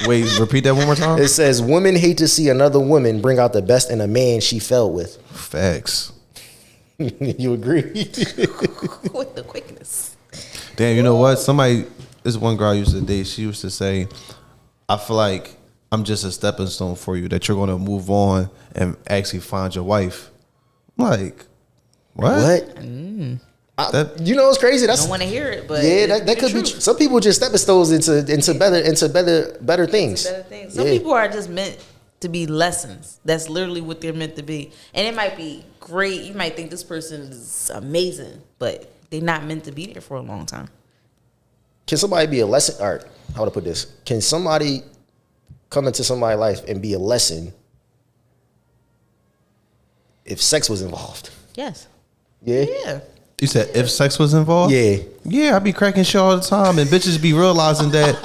Wait, repeat that one more time. It says, women hate to see another woman bring out the best in a man she fell with. Facts. You agree? With the quickness. Damn, you know what? This one girl I used to date, she used to say, I feel like I'm just a stepping stone for you, that you're going to move on and actually find your wife. I'm like, what? You know what's crazy? I don't want to hear it, but yeah, that could be. Some people just stepping stones into better things. Better things. Some people are just meant to be lessons. That's literally what they're meant to be. And it might be great. You might think this person is amazing, but they're not meant to be there for a long time. Can somebody be a lesson? All right, how would I put this? Can somebody come into somebody's life and be a lesson if sex was involved? Yes. Yeah? Yeah. You said if sex was involved? Yeah. Yeah, I be cracking shit all the time, and bitches be realizing that,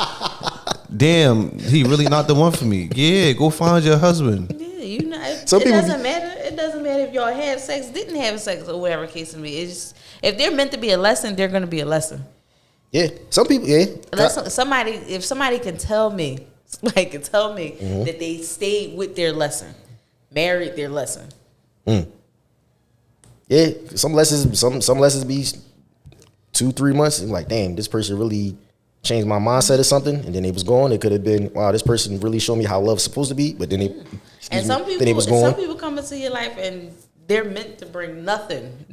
damn, he really not the one for me. Yeah, go find your husband. Yeah, you know, it Some people doesn't matter. It doesn't matter if y'all had sex, didn't have sex, or whatever case may be. It's just, if they're meant to be a lesson, they're going to be a lesson. Yeah. Some people, yeah. If somebody can tell me, that they stayed with their lesson, married their lesson. Yeah, some lessons be 2-3 months. And like, damn, this person really changed my mindset or something. And then they was gone. It could have been, wow, this person really showed me how love's supposed to be. But then Some people come into your life and they're meant to bring nothing.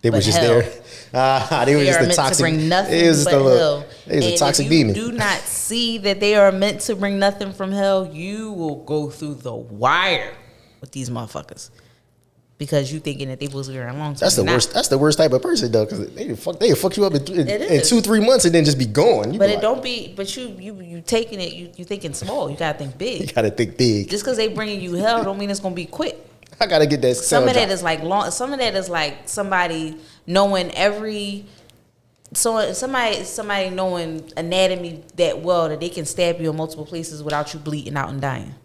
They was just hell. there. They were just a toxic. To bring nothing it was just but hell. It was a toxic if you demon. do not see that they are meant to bring nothing from hell, you will go through the wire with these motherfuckers. Because you thinking that they supposed to be around long term. That's the worst. That's the worst type of person though, because they fuck you up in 2-3 months and then just be gone. But it don't be. But you taking it. You thinking small. You gotta think big. You gotta think big. Just because they bringing you hell don't mean it's gonna be quick. I gotta get that. Some of that is like long. Some of that is like somebody knowing somebody knowing anatomy that well that they can stab you in multiple places without you bleeding out and dying.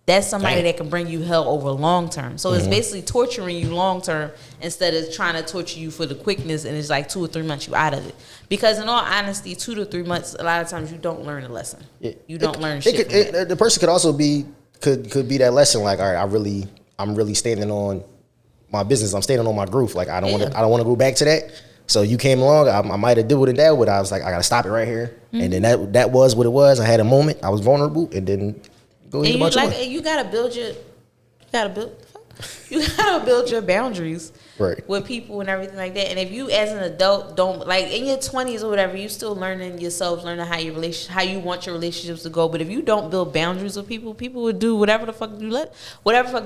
That's somebody that can bring you hell over long term. So it's basically torturing you long term instead of trying to torture you for the quickness, and it's like 2 or 3 months you out of it. Because in all honesty, 2 to 3 months, a lot of times you don't learn a lesson. Yeah. You don't learn shit. The person could also be could be that lesson. Like, all right, I'm really standing on my business. I'm standing on my groove. Like, I don't want to go back to that. So you came along. I might have did what it that with. I was like, I gotta stop it right here. And then that was what it was. I had a moment. I was vulnerable, and then. You gotta build your boundaries with people and everything like that. And if you as an adult don't like in your 20s or whatever, you still learning yourself, learning how you want your relationships to go. But if you don't build boundaries with people, people will do whatever the fuck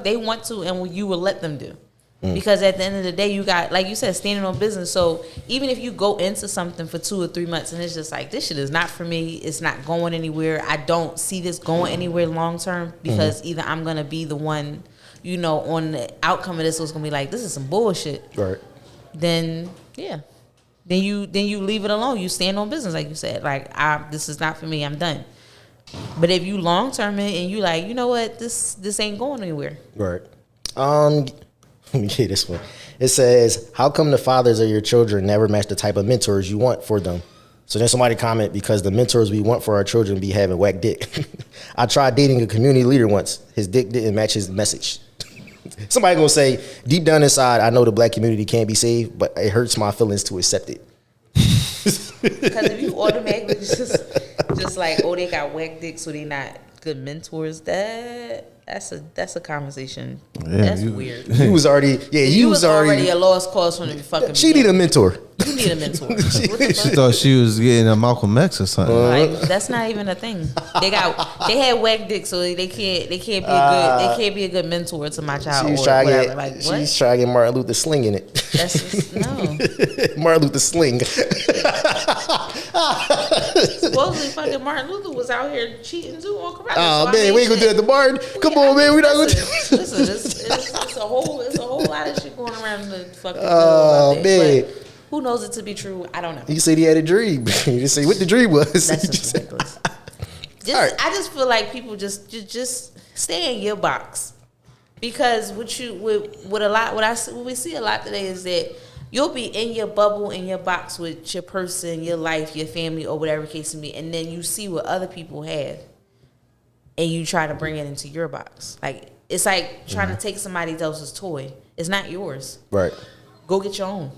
they want to, and you will let them do. Because at the end of the day, you got, like you said, standing on business. So even if you go into something for 2 or 3 months and it's just like, this shit is not for me, it's not going anywhere, I don't see this going anywhere long term, because either I'm going to be the one, on the outcome of this was going to be like, this is some bullshit. Right. Then, yeah. Then you leave it alone. You stand on business, like you said. Like, this is not for me, I'm done. But if you long term it and you like, you know what, this ain't going anywhere. Right. Let me get this one. It says, how come the fathers of your children never match the type of mentors you want for them? So then somebody comment, because the mentors we want for our children be having whack dick. I tried dating a community leader once. His dick didn't match his message. Somebody gonna say, deep down inside, I know the black community can't be saved, but it hurts my feelings to accept it. Because if you automatically just like, oh, they got whack dick, so they not good mentors, that's a conversation. Yeah, that's weird. You was already a lost cause from the fucking. She need a mentor. You need a mentor. She thought she was getting a Malcolm X or something. Like, that's not even a thing. They had whack dick, so they can't be a good mentor to my child. She's trying to get Martin Luther slinging it. That's just, no. Martin Luther sling. Supposedly fucking Martin Luther was out here cheating too on karate. Oh man, we ain't gonna do that to Martin. Come on, man, we not gonna do Listen, it's a whole lot of shit going around the fucking man. But who knows it to be true? I don't know. You said he had a dream. You just say what the dream was. That's just ridiculous. Right. I just feel like people just stay in your box, because what we see a lot today is that you'll be in your bubble, in your box with your person, your life, your family, or whatever case may be, and then you see what other people have, and you try to bring it into your box. Like, it's like trying to take somebody else's toy. It's not yours. Right. Go get your own.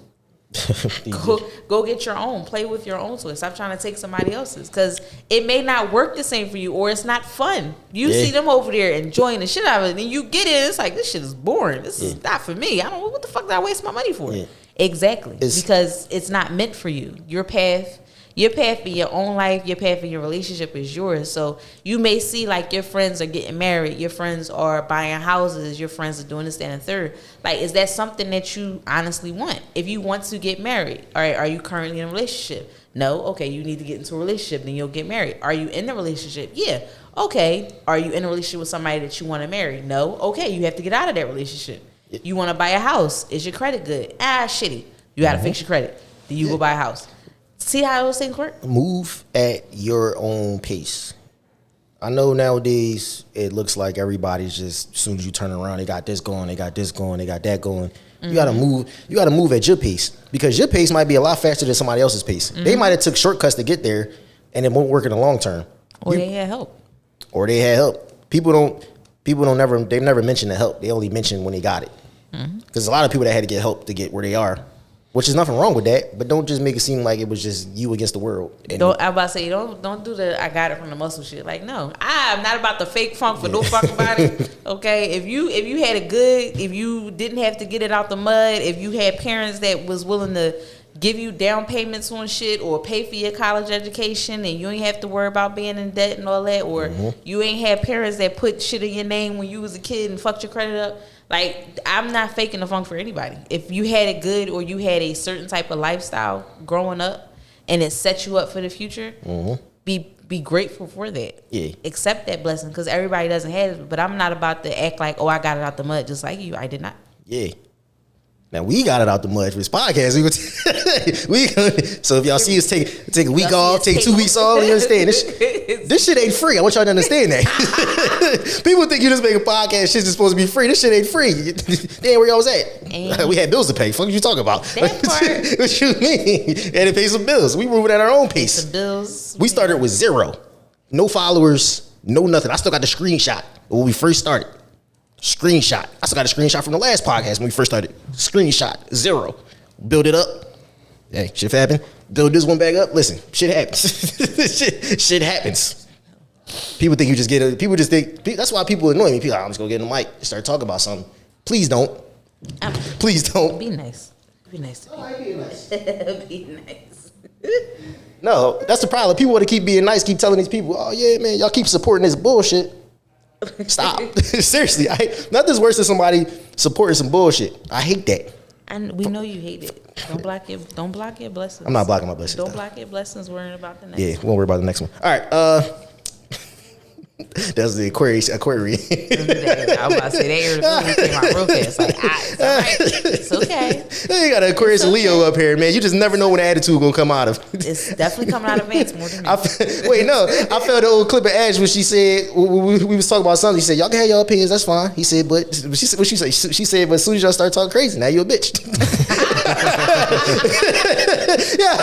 Go get your own. Play with your own toy. Stop trying to take somebody else's, because it may not work the same for you, or it's not fun. You see them over there enjoying the shit out of it, and then you get in, it's like, this shit is boring. This is not for me. I don't know what the fuck did I waste my money for. Exactly. Because it's not meant for you. Your path, Your path in your own life, your path in your relationship is yours. So you may see like your friends are getting married, your friends are buying houses, your friends are doing this, that, and third. Like, is that something that you honestly want? If you want to get married, all right, are you currently in a relationship? No? Okay, you need to get into a relationship, then you'll get married. Are you in a relationship? Yeah. Okay. Are you in a relationship with somebody that you want to marry? No? Okay, you have to get out of that relationship. You want to buy a house. Is your credit good? Shitty. You got to fix your credit. Then you go buy a house. See how those things work? Move at your own pace. I know nowadays it looks like everybody's just, as soon as you turn around, they got this going, they got this going, they got that going. Mm-hmm. You gotta move at your pace, because your pace might be a lot faster than somebody else's pace. Mm-hmm. They might have took shortcuts to get there and it won't work in the long term. Or they had help. They've never mention the help. They only mention when they got it. Because a lot of people that had to get help to get where they are, which is nothing wrong with that, but don't just make it seem like it was just you against the world. And I'm about to say, don't do the I got it from the muscle shit. Like, no, I'm not about the fake funk for no fucking body. Okay, if you had it good, if you didn't have to get it out the mud, if you had parents that was willing to give you down payments on shit or pay for your college education, and you ain't have to worry about being in debt and all that, or you ain't had parents that put shit in your name when you was a kid and fucked your credit up. Like, I'm not faking the funk for anybody. If you had it good, or you had a certain type of lifestyle growing up and it set you up for the future, be grateful for that. Yeah. Accept that blessing, because everybody doesn't have it. But I'm not about to act like, I got it out the mud just like you. I did not. Yeah. Now, we got it out the mud for this podcast. So if y'all see us take a week off, take 2 weeks off, you understand? This shit ain't free. I want y'all to understand that. People think you just make a podcast, shit's supposed to be free. This shit ain't free. Damn, where y'all was at? We had bills to pay. Fuck you talking about? That part. What you mean? Had to pay some bills. We moving at our own pace. Some bills. We started with 0. No followers, no nothing. I still got the screenshot when we first started. Screenshot. I still got a screenshot from the last podcast when we first started. Screenshot 0. Build it up. Hey, shit happen. Build this one back up. Listen, shit happens. shit happens. People think you just get it. People just think. That's why people annoy me. People, I'm just gonna get in the mic and start talking about something. Please don't. Please don't. Be nice. Be nice to people. Be nice. Be nice. No, that's the problem. People want to keep being nice. Keep telling these people, oh yeah, man, y'all keep supporting this bullshit. Stop. Seriously, nothing's worse than somebody supporting some bullshit. I hate that. And we know you hate it. Don't block your blessings. I'm not blocking my blessings. Don't block your blessings. Worrying about the next one. Yeah, we won't worry about the next one. All right. That's the Aquarius. I was about to say that came out real fast. Like, it's all right. It's okay. You got an Aquarius and Leo up here, man. You just never know when the attitude gonna come out of. It's definitely coming out of Vance more than me. I felt the old clip of Ash when she said we was talking about something. She said, y'all can have your opinions, that's fine. He said, but she said, but as soon as y'all start talking crazy, now you a bitch. Yeah,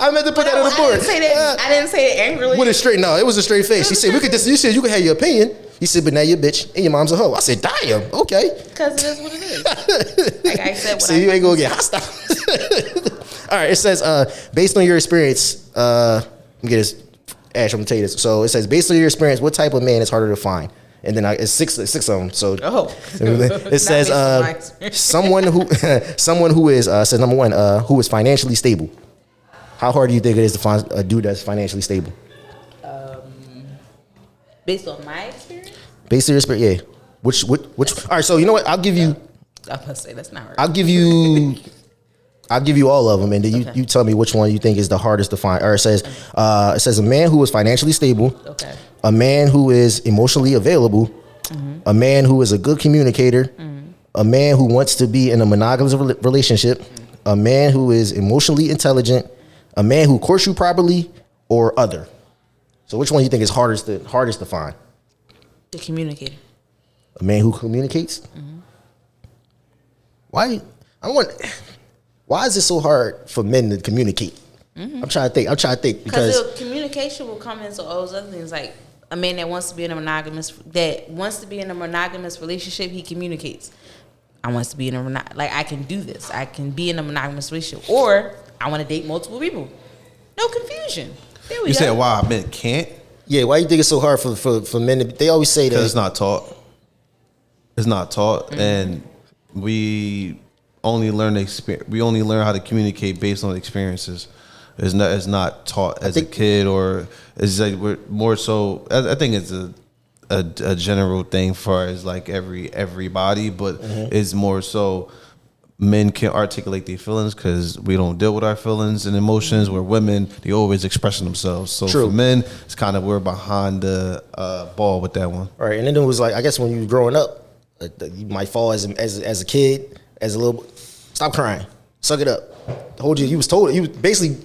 I meant to put that on the board. I didn't say it angrily. With a straight, no, it was a straight face. She said, you said you can have your opinion. He said, but now you're a bitch and your mom's a hoe. I said, damn, okay. Because it is what it is. Like I said, so you ain't gonna get hostile. All right, it says, based on your experience, let me get this, Ash, I'm gonna tell you this. So it says, based on your experience, what type of man is harder to find? And then it's six of them. So it says someone who is says number one, who is financially stable. How hard do you think it is to find a dude that's financially stable? Based on my experience? Based on your experience, yeah. Which? All right, so you know what? I'll give you. I'm gonna say that's not hard. I'll give you all of them, and then you tell me which one you think is the hardest to find. Or it says a man who is financially stable. Okay. A man who is emotionally available. Mm-hmm. A man who is a good communicator. Mm-hmm. A man who wants to be in a monogamous relationship. Mm-hmm. A man who is emotionally intelligent. A man who courts you properly, or other. So which one do you think is hardest to find? The communicator. A man who communicates? Mm-hmm. Why is it so hard for men to communicate? Mm-hmm. I'm trying to think because the communication will come into all those other things. Like a man that wants to be in a monogamous relationship, he communicates. I want to be in I can do this. I can be in a monogamous relationship, or I want to date multiple people. No confusion. There we go. You said why men can't? Yeah, why you think it's so hard for men to? They always say that because it's not taught. It's not taught, and we only learn how to communicate based on experiences. It's not taught as a kid, or it's like we're more so. I think it's a general thing for as like everybody, but it's more so men can articulate their feelings because we don't deal with our feelings and emotions. Where women, they always expressing themselves. So for men, it's kind of we're behind the ball with that one. Right, and then it was like, I guess when you were growing up, you might fall as a kid, as a little. Stop crying, suck it up. Hold you. You was told. You was basically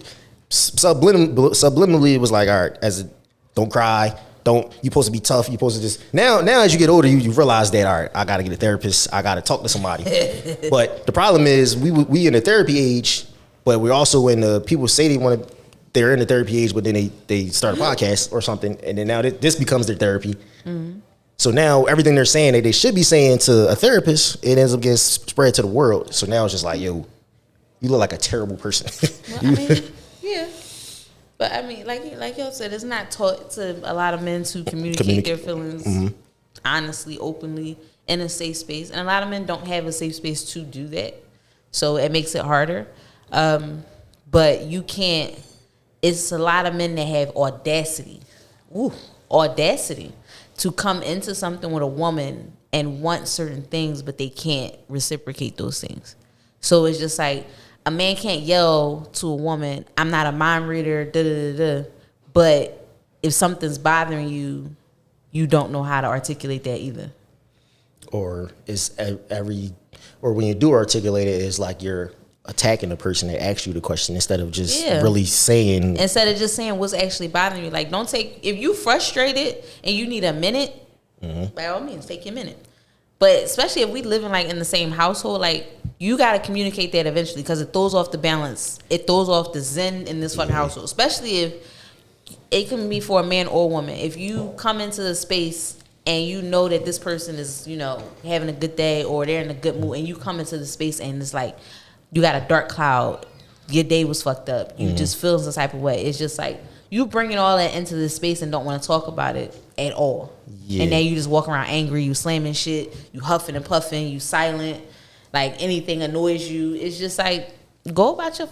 subliminally. It was like, all right, don't cry. You supposed to be tough. You supposed to just now as you get older, you realize that, all right, I got to get a therapist. I got to talk to somebody. But the problem is we in the therapy age, but we're also in the people say they're in the therapy age, but then they start a podcast or something, and then now this becomes their therapy. Mm-hmm. So now everything they're saying that they should be saying to a therapist, it ends up getting spread to the world. So now it's just like, yo, you look like a terrible person. Well, I mean, yeah. But I mean, like y'all said, it's not taught to a lot of men to communicate their feelings honestly, openly, in a safe space. And a lot of men don't have a safe space to do that. So it makes it harder. But you can't, it's a lot of men that have audacity to come into something with a woman and want certain things, but they can't reciprocate those things. So it's just like, a man can't yell to a woman, I'm not a mind reader, da-da-da-da. But if something's bothering you, you don't know how to articulate that either. Or or when you do articulate it, it's like you're attacking the person that asked you the question instead of just really saying. Instead of just saying what's actually bothering you. Like, if you frustrated and you need a minute, by all means, take your minute. But especially if we live in the same household, like, you got to communicate that eventually because it throws off the balance. It throws off the zen in this fucking household. Especially if it can be for a man or a woman. If you come into the space and you know that this person is, having a good day or they're in a good mood, and you come into the space and it's like you got a dark cloud, your day was fucked up, you just feel some type of way. It's just like you bringing all that into this space and don't want to talk about it at all. Yeah. And then you just walk around angry, you slamming shit, you huffing and puffing, you silent. Like, anything annoys you. It's just like, go about your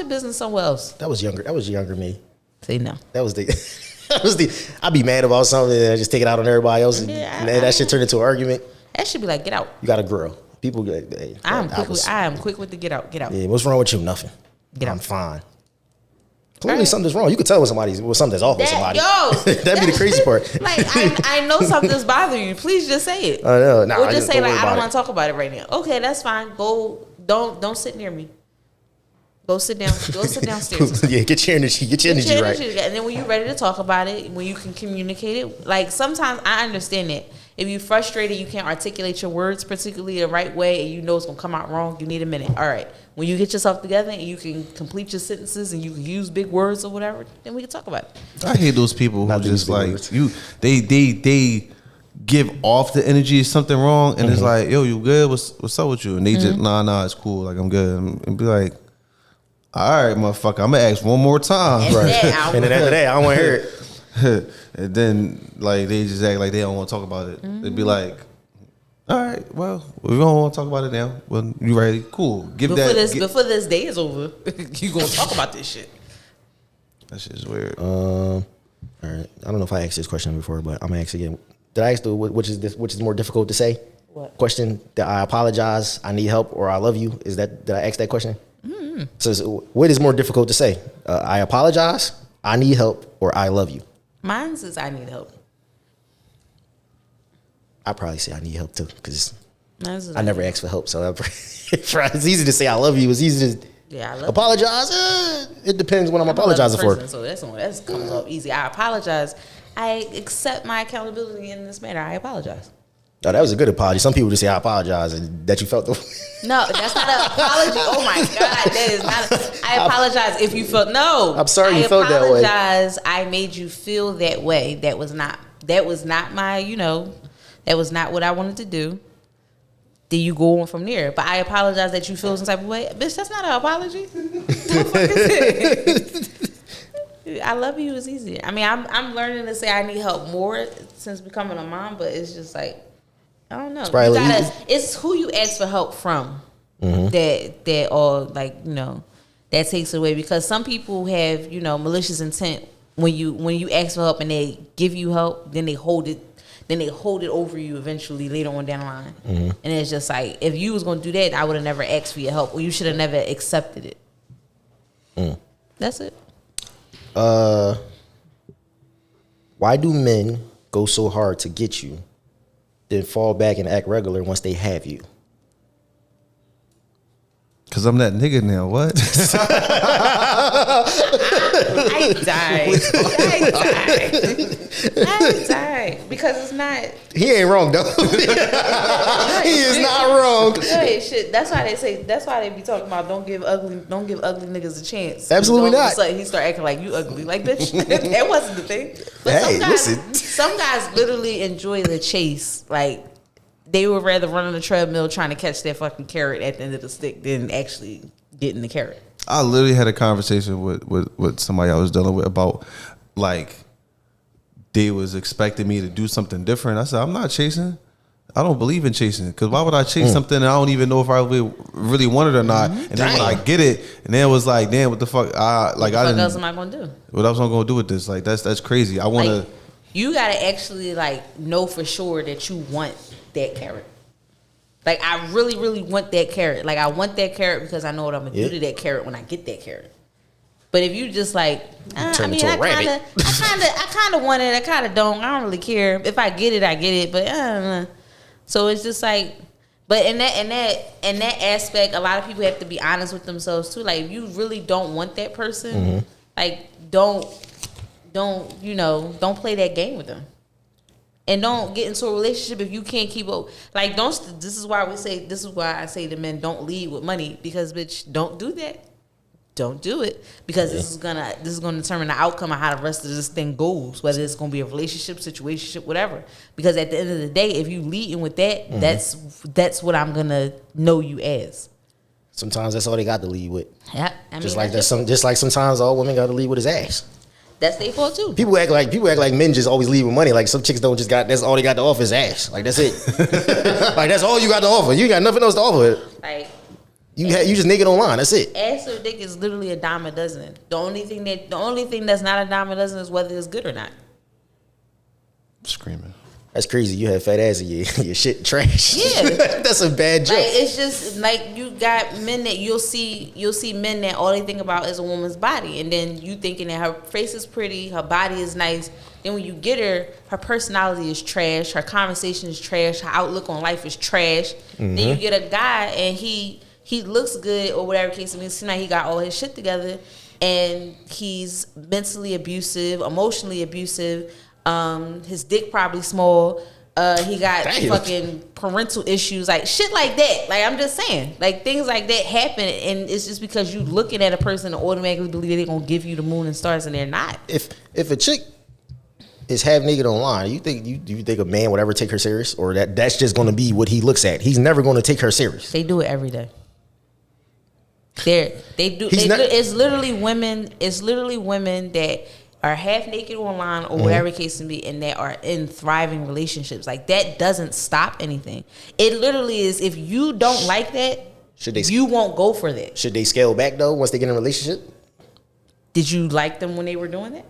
business somewhere else. That was younger me. Say no. I'd be mad about something and I just take it out on everybody else. And that shit turned into an argument. That should be like, get out. You got to grow. People get, I am quick with the get out. Yeah, what's wrong with you? Nothing. Get out. I'm fine. Clearly something's wrong. You could tell when something's off with somebody. That'd be the crazy part. Like, I know something's bothering you. Please just say it. I know. Nah, or just say, like, I don't want to talk about it right now. Okay, that's fine. Go. Don't sit near me. Go sit down. Go sit downstairs. Yeah, get your energy right. And then when you're ready to talk about it, when you can communicate it, like, sometimes I understand that. If you're frustrated, you can't articulate your words particularly the right way, and you know it's going to come out wrong, you need a minute. All right. When you get yourself together and you can complete your sentences and you can use big words or whatever, then we can talk about it. I hate those people who just like they give off the energy is something wrong, and it's like, yo, you good? What's up with you? And they just nah, it's cool. Like, I'm good. And be like, all right, motherfucker, I'm gonna ask one more time. And then after that, I don't want to hear it. And then, like, they just act like they don't want to talk about it. They'd be like, all right, well, we don't want to talk about it now. Well, you ready? Cool. Before this day is over, you gonna talk about this shit. That shit is weird. All right. I don't know if I asked this question before, but I'm gonna ask again. Did I ask which is more difficult to say? What question? That I apologize, I need help, or I love you? Did I ask that question? Mm-hmm. So what is more difficult to say? I apologize, I need help, or I love you? Mine says I need help. I probably say I need help too, because I never asked for help. So it's easy to say I love you. It's easy to I love apologize. It depends what I'm apologizing for. So that comes off easy. I apologize. I accept my accountability in this matter. I apologize. No, that was a good apology. Some people just say I apologize and that you felt the. No, that's not an apology. Oh my God, that is not. I apologize if you felt. No, I'm sorry you felt that way. I apologize. I made you feel that way. That was not my. That was not what I wanted to do. Then you go on from there. But I apologize that you feel some type of way. Bitch, that's not an apology. What the fuck is it? I love you is easy. I mean, I'm learning to say I need help more since becoming a mom, but it's just like, I don't know. It's who you ask for help from that all, like, that takes it away, because some people have, you know, malicious intent when you ask for help and they give you help, then they hold it over you eventually later on down the line. Mm-hmm. And it's just like, if you was going to do that, I would have never asked for your help, or you should have never accepted it. That's it. Why do men go so hard to get you, then fall back and act regular once they have you? Cause I'm that nigga now. What? I died because it's not. He ain't wrong though. He is not wrong. Hey, shit. That's why they say. That's why they be talking about don't give ugly niggas a chance. Absolutely not. So he start acting like you ugly, like bitch. That wasn't the thing. But hey, listen. Some guys literally enjoy the chase, like. They would rather run on the treadmill trying to catch that fucking carrot at the end of the stick than actually getting the carrot. I literally had a conversation with somebody I was dealing with about, like, they was expecting me to do something different. I said, I'm not chasing. I don't believe in chasing. Because why would I chase something and I don't even know if I really want it or not? And then when I get it, and then it was like, damn, what the fuck? What else am I going to do? What else am I going to do with this? Like, that's crazy. I want to. Like, you got to actually, like, know for sure that you want that carrot. Like, I really, really want that carrot. Like, I want that carrot because I know what I'm gonna do to that carrot when I get that carrot. But if you just like, I kind of want it. I kind of don't. I don't really care. If I get it, I get it. But I don't know. So it's just like, but in that aspect, a lot of people have to be honest with themselves too. Like, if you really don't want that person, like, don't play that game with them. And don't get into a relationship if you can't keep up. Like, this is why I say to men, don't lead with money, because bitch, don't do that. Don't do it, because this is gonna determine the outcome of how the rest of this thing goes, whether it's gonna be a relationship, situationship, whatever. Because at the end of the day, if you leading with that, that's what I'm gonna know you as. Sometimes that's all they got to lead with. Yeah, just like sometimes all women got to lead with his ass. That's their fault too. People act like men just always leave with money. Like, some chicks that's all they got to offer is ass. Like, that's it. Like, that's all you got to offer. You got nothing else to offer. Like, you just naked online. That's it. Ass or dick is literally a dime a dozen. The only thing that's not a dime a dozen is whether it's good or not. Screaming. That's crazy. You have fat ass and your shit trash. Yeah. That's a bad joke. Like, it's just like, you got men that you'll see men that all they think about is a woman's body, and then you thinking that her face is pretty, her body is nice. Then when you get her personality is trash, her conversation is trash, her outlook on life is trash. Then you get a guy and he looks good or whatever case it means. Seems like he got all his shit together, and he's mentally abusive, emotionally abusive. His dick probably small. He got fucking parental issues, like shit like that. Like, I'm just saying, like, things like that happen, and it's just because you looking at a person and automatically believe they're gonna give you the moon and stars, and they're not. If a chick is half naked online, you think a man would ever take her serious, or that's just gonna be what he looks at? He's never gonna take her serious. They do it every day. It's literally women that are half naked online or whatever case may be, and that are in thriving relationships. Like, that doesn't stop anything. It literally is, if you don't like that, you won't go for that. Should they scale back though once they get in a relationship? Did you like them when they were doing that?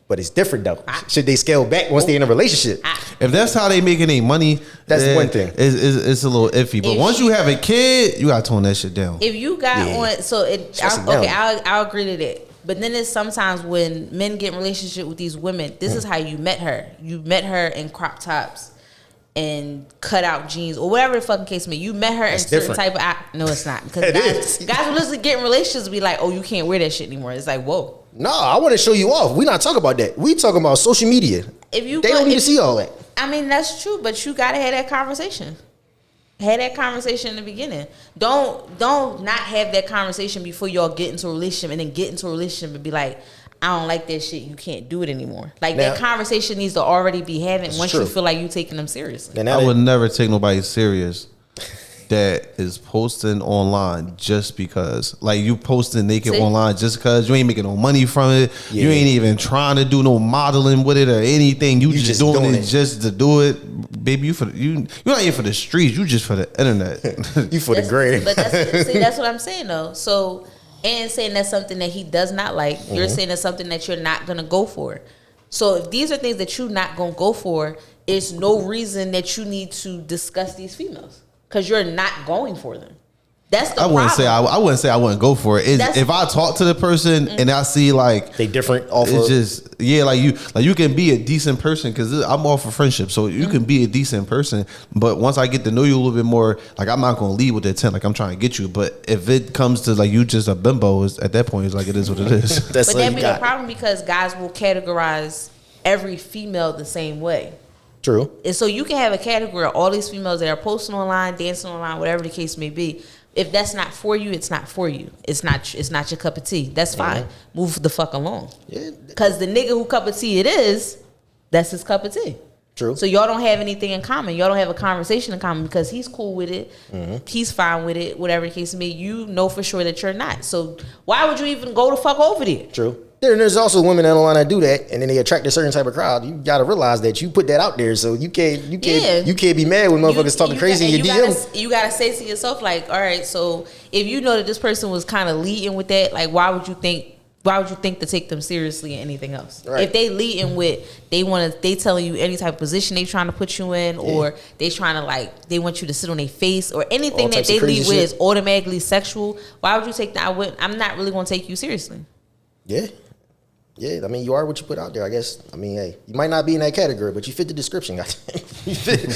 But it's different though. Should they scale back once they're in a relationship? If that's how they making their money, that's one thing. It's a little iffy. But once you have a kid, you gotta tone that shit down. If you got I'll agree to that. But then there's sometimes when men get in relationship with these women, this is how you met her. You met her in crop tops and cut out jeans or whatever the fucking case may be. You met her in certain type of... No, it's not. Because guys will literally get in relationships and be like, oh, you can't wear that shit anymore. It's like, whoa. No, I want to show you off. We're not talking about that. We talking about social media. They don't need to see all that. I mean, that's true, but you got to have that conversation. Had that conversation in the beginning. Don't not have that conversation before y'all get into a relationship, and then get into a relationship and be like, I don't like that shit. You can't do it anymore. Like, that conversation needs to already be having once you feel like you taking them seriously. I would never take nobody serious that is posting online just because. Like, you posting naked online just because you ain't making no money from it. Yeah. You ain't even trying to do no modeling with it or anything. You just doing it just to do it. Baby, you're not here for the streets. You just for the internet. You for the grade. But that's what I'm saying though. So and saying that's something that he does not like. You're saying that's something that you're not gonna go for. So if these are things that you're not gonna go for, it's no reason that you need to discuss these females because you're not going for them. That's the problem. I wouldn't say I wouldn't go for it. If I talk to the person and I see like they different off it's just like you can be a decent person because I'm all for friendship, so you can be a decent person. But once I get to know you a little bit more, like I'm not gonna lead with the intent like I'm trying to get you. But if it comes to like you just a bimbo, at that point it's like it is what it is. But that be the problem because guys will categorize every female the same way. True. And so you can have a category of all these females that are posting online, dancing online, whatever the case may be. If that's not for you, it's not for you. It's not your cup of tea. That's fine. Move the fuck along. Yeah. Because the nigga who cup of tea it is, that's his cup of tea. True. So y'all don't have anything in common. Y'all don't have a conversation in common because he's cool with it. He's fine with it. Whatever the case may be, you know for sure that you're not. So why would you even go the fuck over there? True. There's also women that don't want to do that, and then they attract a certain type of crowd. You got to realize that you put that out there, so you can't be mad when motherfuckers talking crazy in your DM. You gotta say to yourself, like, all right, so if you know that this person was kind of leading with that, like, why would you think to take them seriously in anything else? Right. If they leading with they telling you any type of position they trying to put you in, or they trying to they want you to sit on their face, or anything that they lead with is automatically sexual, why would you take that? I'm not really gonna take you seriously. Yeah. Yeah, I mean, you are what you put out there, I guess. I mean, hey, you might not be in that category, but you fit the description. You fit.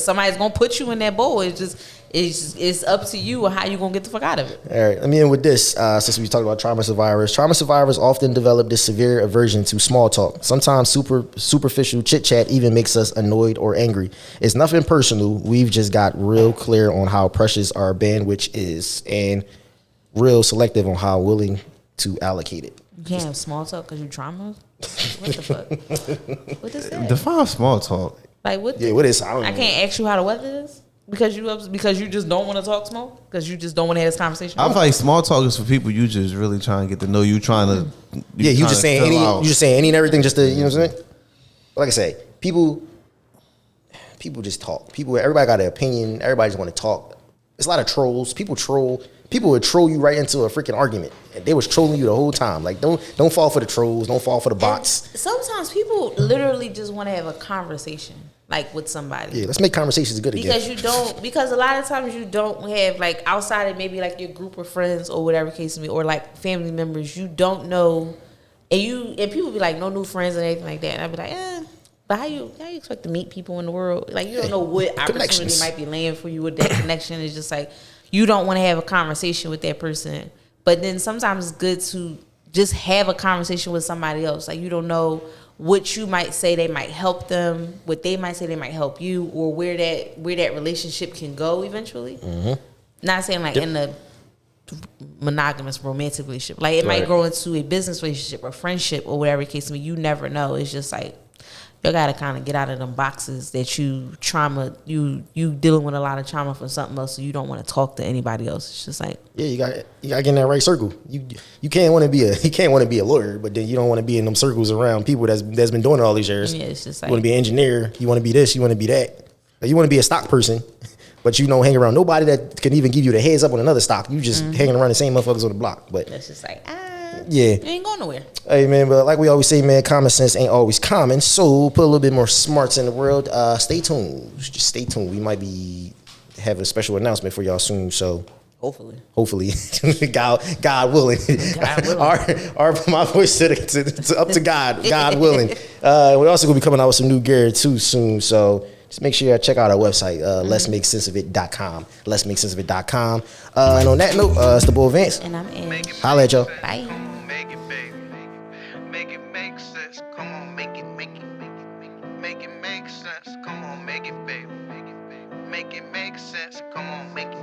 Somebody's gonna put you in that bowl. It's up to you how you gonna get the fuck out of it. All right, let me end with this. Since we talked about trauma survivors, often develop this severe aversion to small talk. Sometimes superficial chit chat even makes us annoyed or angry. It's nothing personal. We've just got real clear on how precious our bandwidth is, and real selective on how willing to allocate it. You can't have small talk because you trauma? What the fuck? What is that? Define small talk. Like what? What is? I can't ask you how to weather this because you just don't want to talk small because you just don't want to have this conversation. I feel like small talk is for people you just really trying to get to know. You trying to you just saying any and everything just to, you know what I'm saying? Like I say, people just talk. Everybody got an opinion. Everybody just want to talk. There's a lot of trolls. People would troll you right into a freaking argument. And they was trolling you the whole time. Like, don't fall for the trolls. Don't fall for the bots. And sometimes people literally just want to have a conversation, like, with somebody. Yeah, let's make conversations good again. Because a lot of times you don't have, like, outside of maybe, like, your group of friends or whatever case may be, or, like, family members, you don't know. And people be like, no new friends and anything like that. And I'd be like, but how you expect to meet people in the world? Like, you don't know what opportunity might be laying for you with that connection. It's just like, you don't want to have a conversation with that person. But then sometimes it's good to just have a conversation with somebody else. Like, you don't know what you might say they might help them, what they might say they might help you, or where that relationship can go eventually. Not saying like in the monogamous romantic relationship. Like, it might grow into a business relationship or friendship or whatever the case may be. You never know. It's just like, you gotta kind of get out of them boxes that you dealing with a lot of trauma from something else, so you don't want to talk to anybody else. It's just like, yeah, you got to get in that right circle. You can't want to be a lawyer, but then you don't want to be in them circles around people that's been doing it all these years. Yeah, it's just like, you want to be an engineer, you want to be this, you want to be that, or you want to be a stock person, but you don't hang around nobody that can even give you the heads up on another stock. You just hanging around the same motherfuckers on the block. But that's just like, yeah, you ain't going nowhere. Hey man, but like we always say, man, common sense ain't always common. So put a little bit more smarts in the world. Stay tuned. Just stay tuned. We might be having a special announcement for y'all soon. So hopefully, God willing. My voice to up to God willing. We're also gonna be coming out with some new gear too soon. So just make sure you check out our website, letsmakesenseofit.com. Letsmakesenseofit.com. And on that note, it's the boy Vance. And I'm in. Holla at y'all. Bye. Make it, baby. Make it make sense. Come on, make it make sense. Come on, make it, baby. Make it make sense. Come on, make it.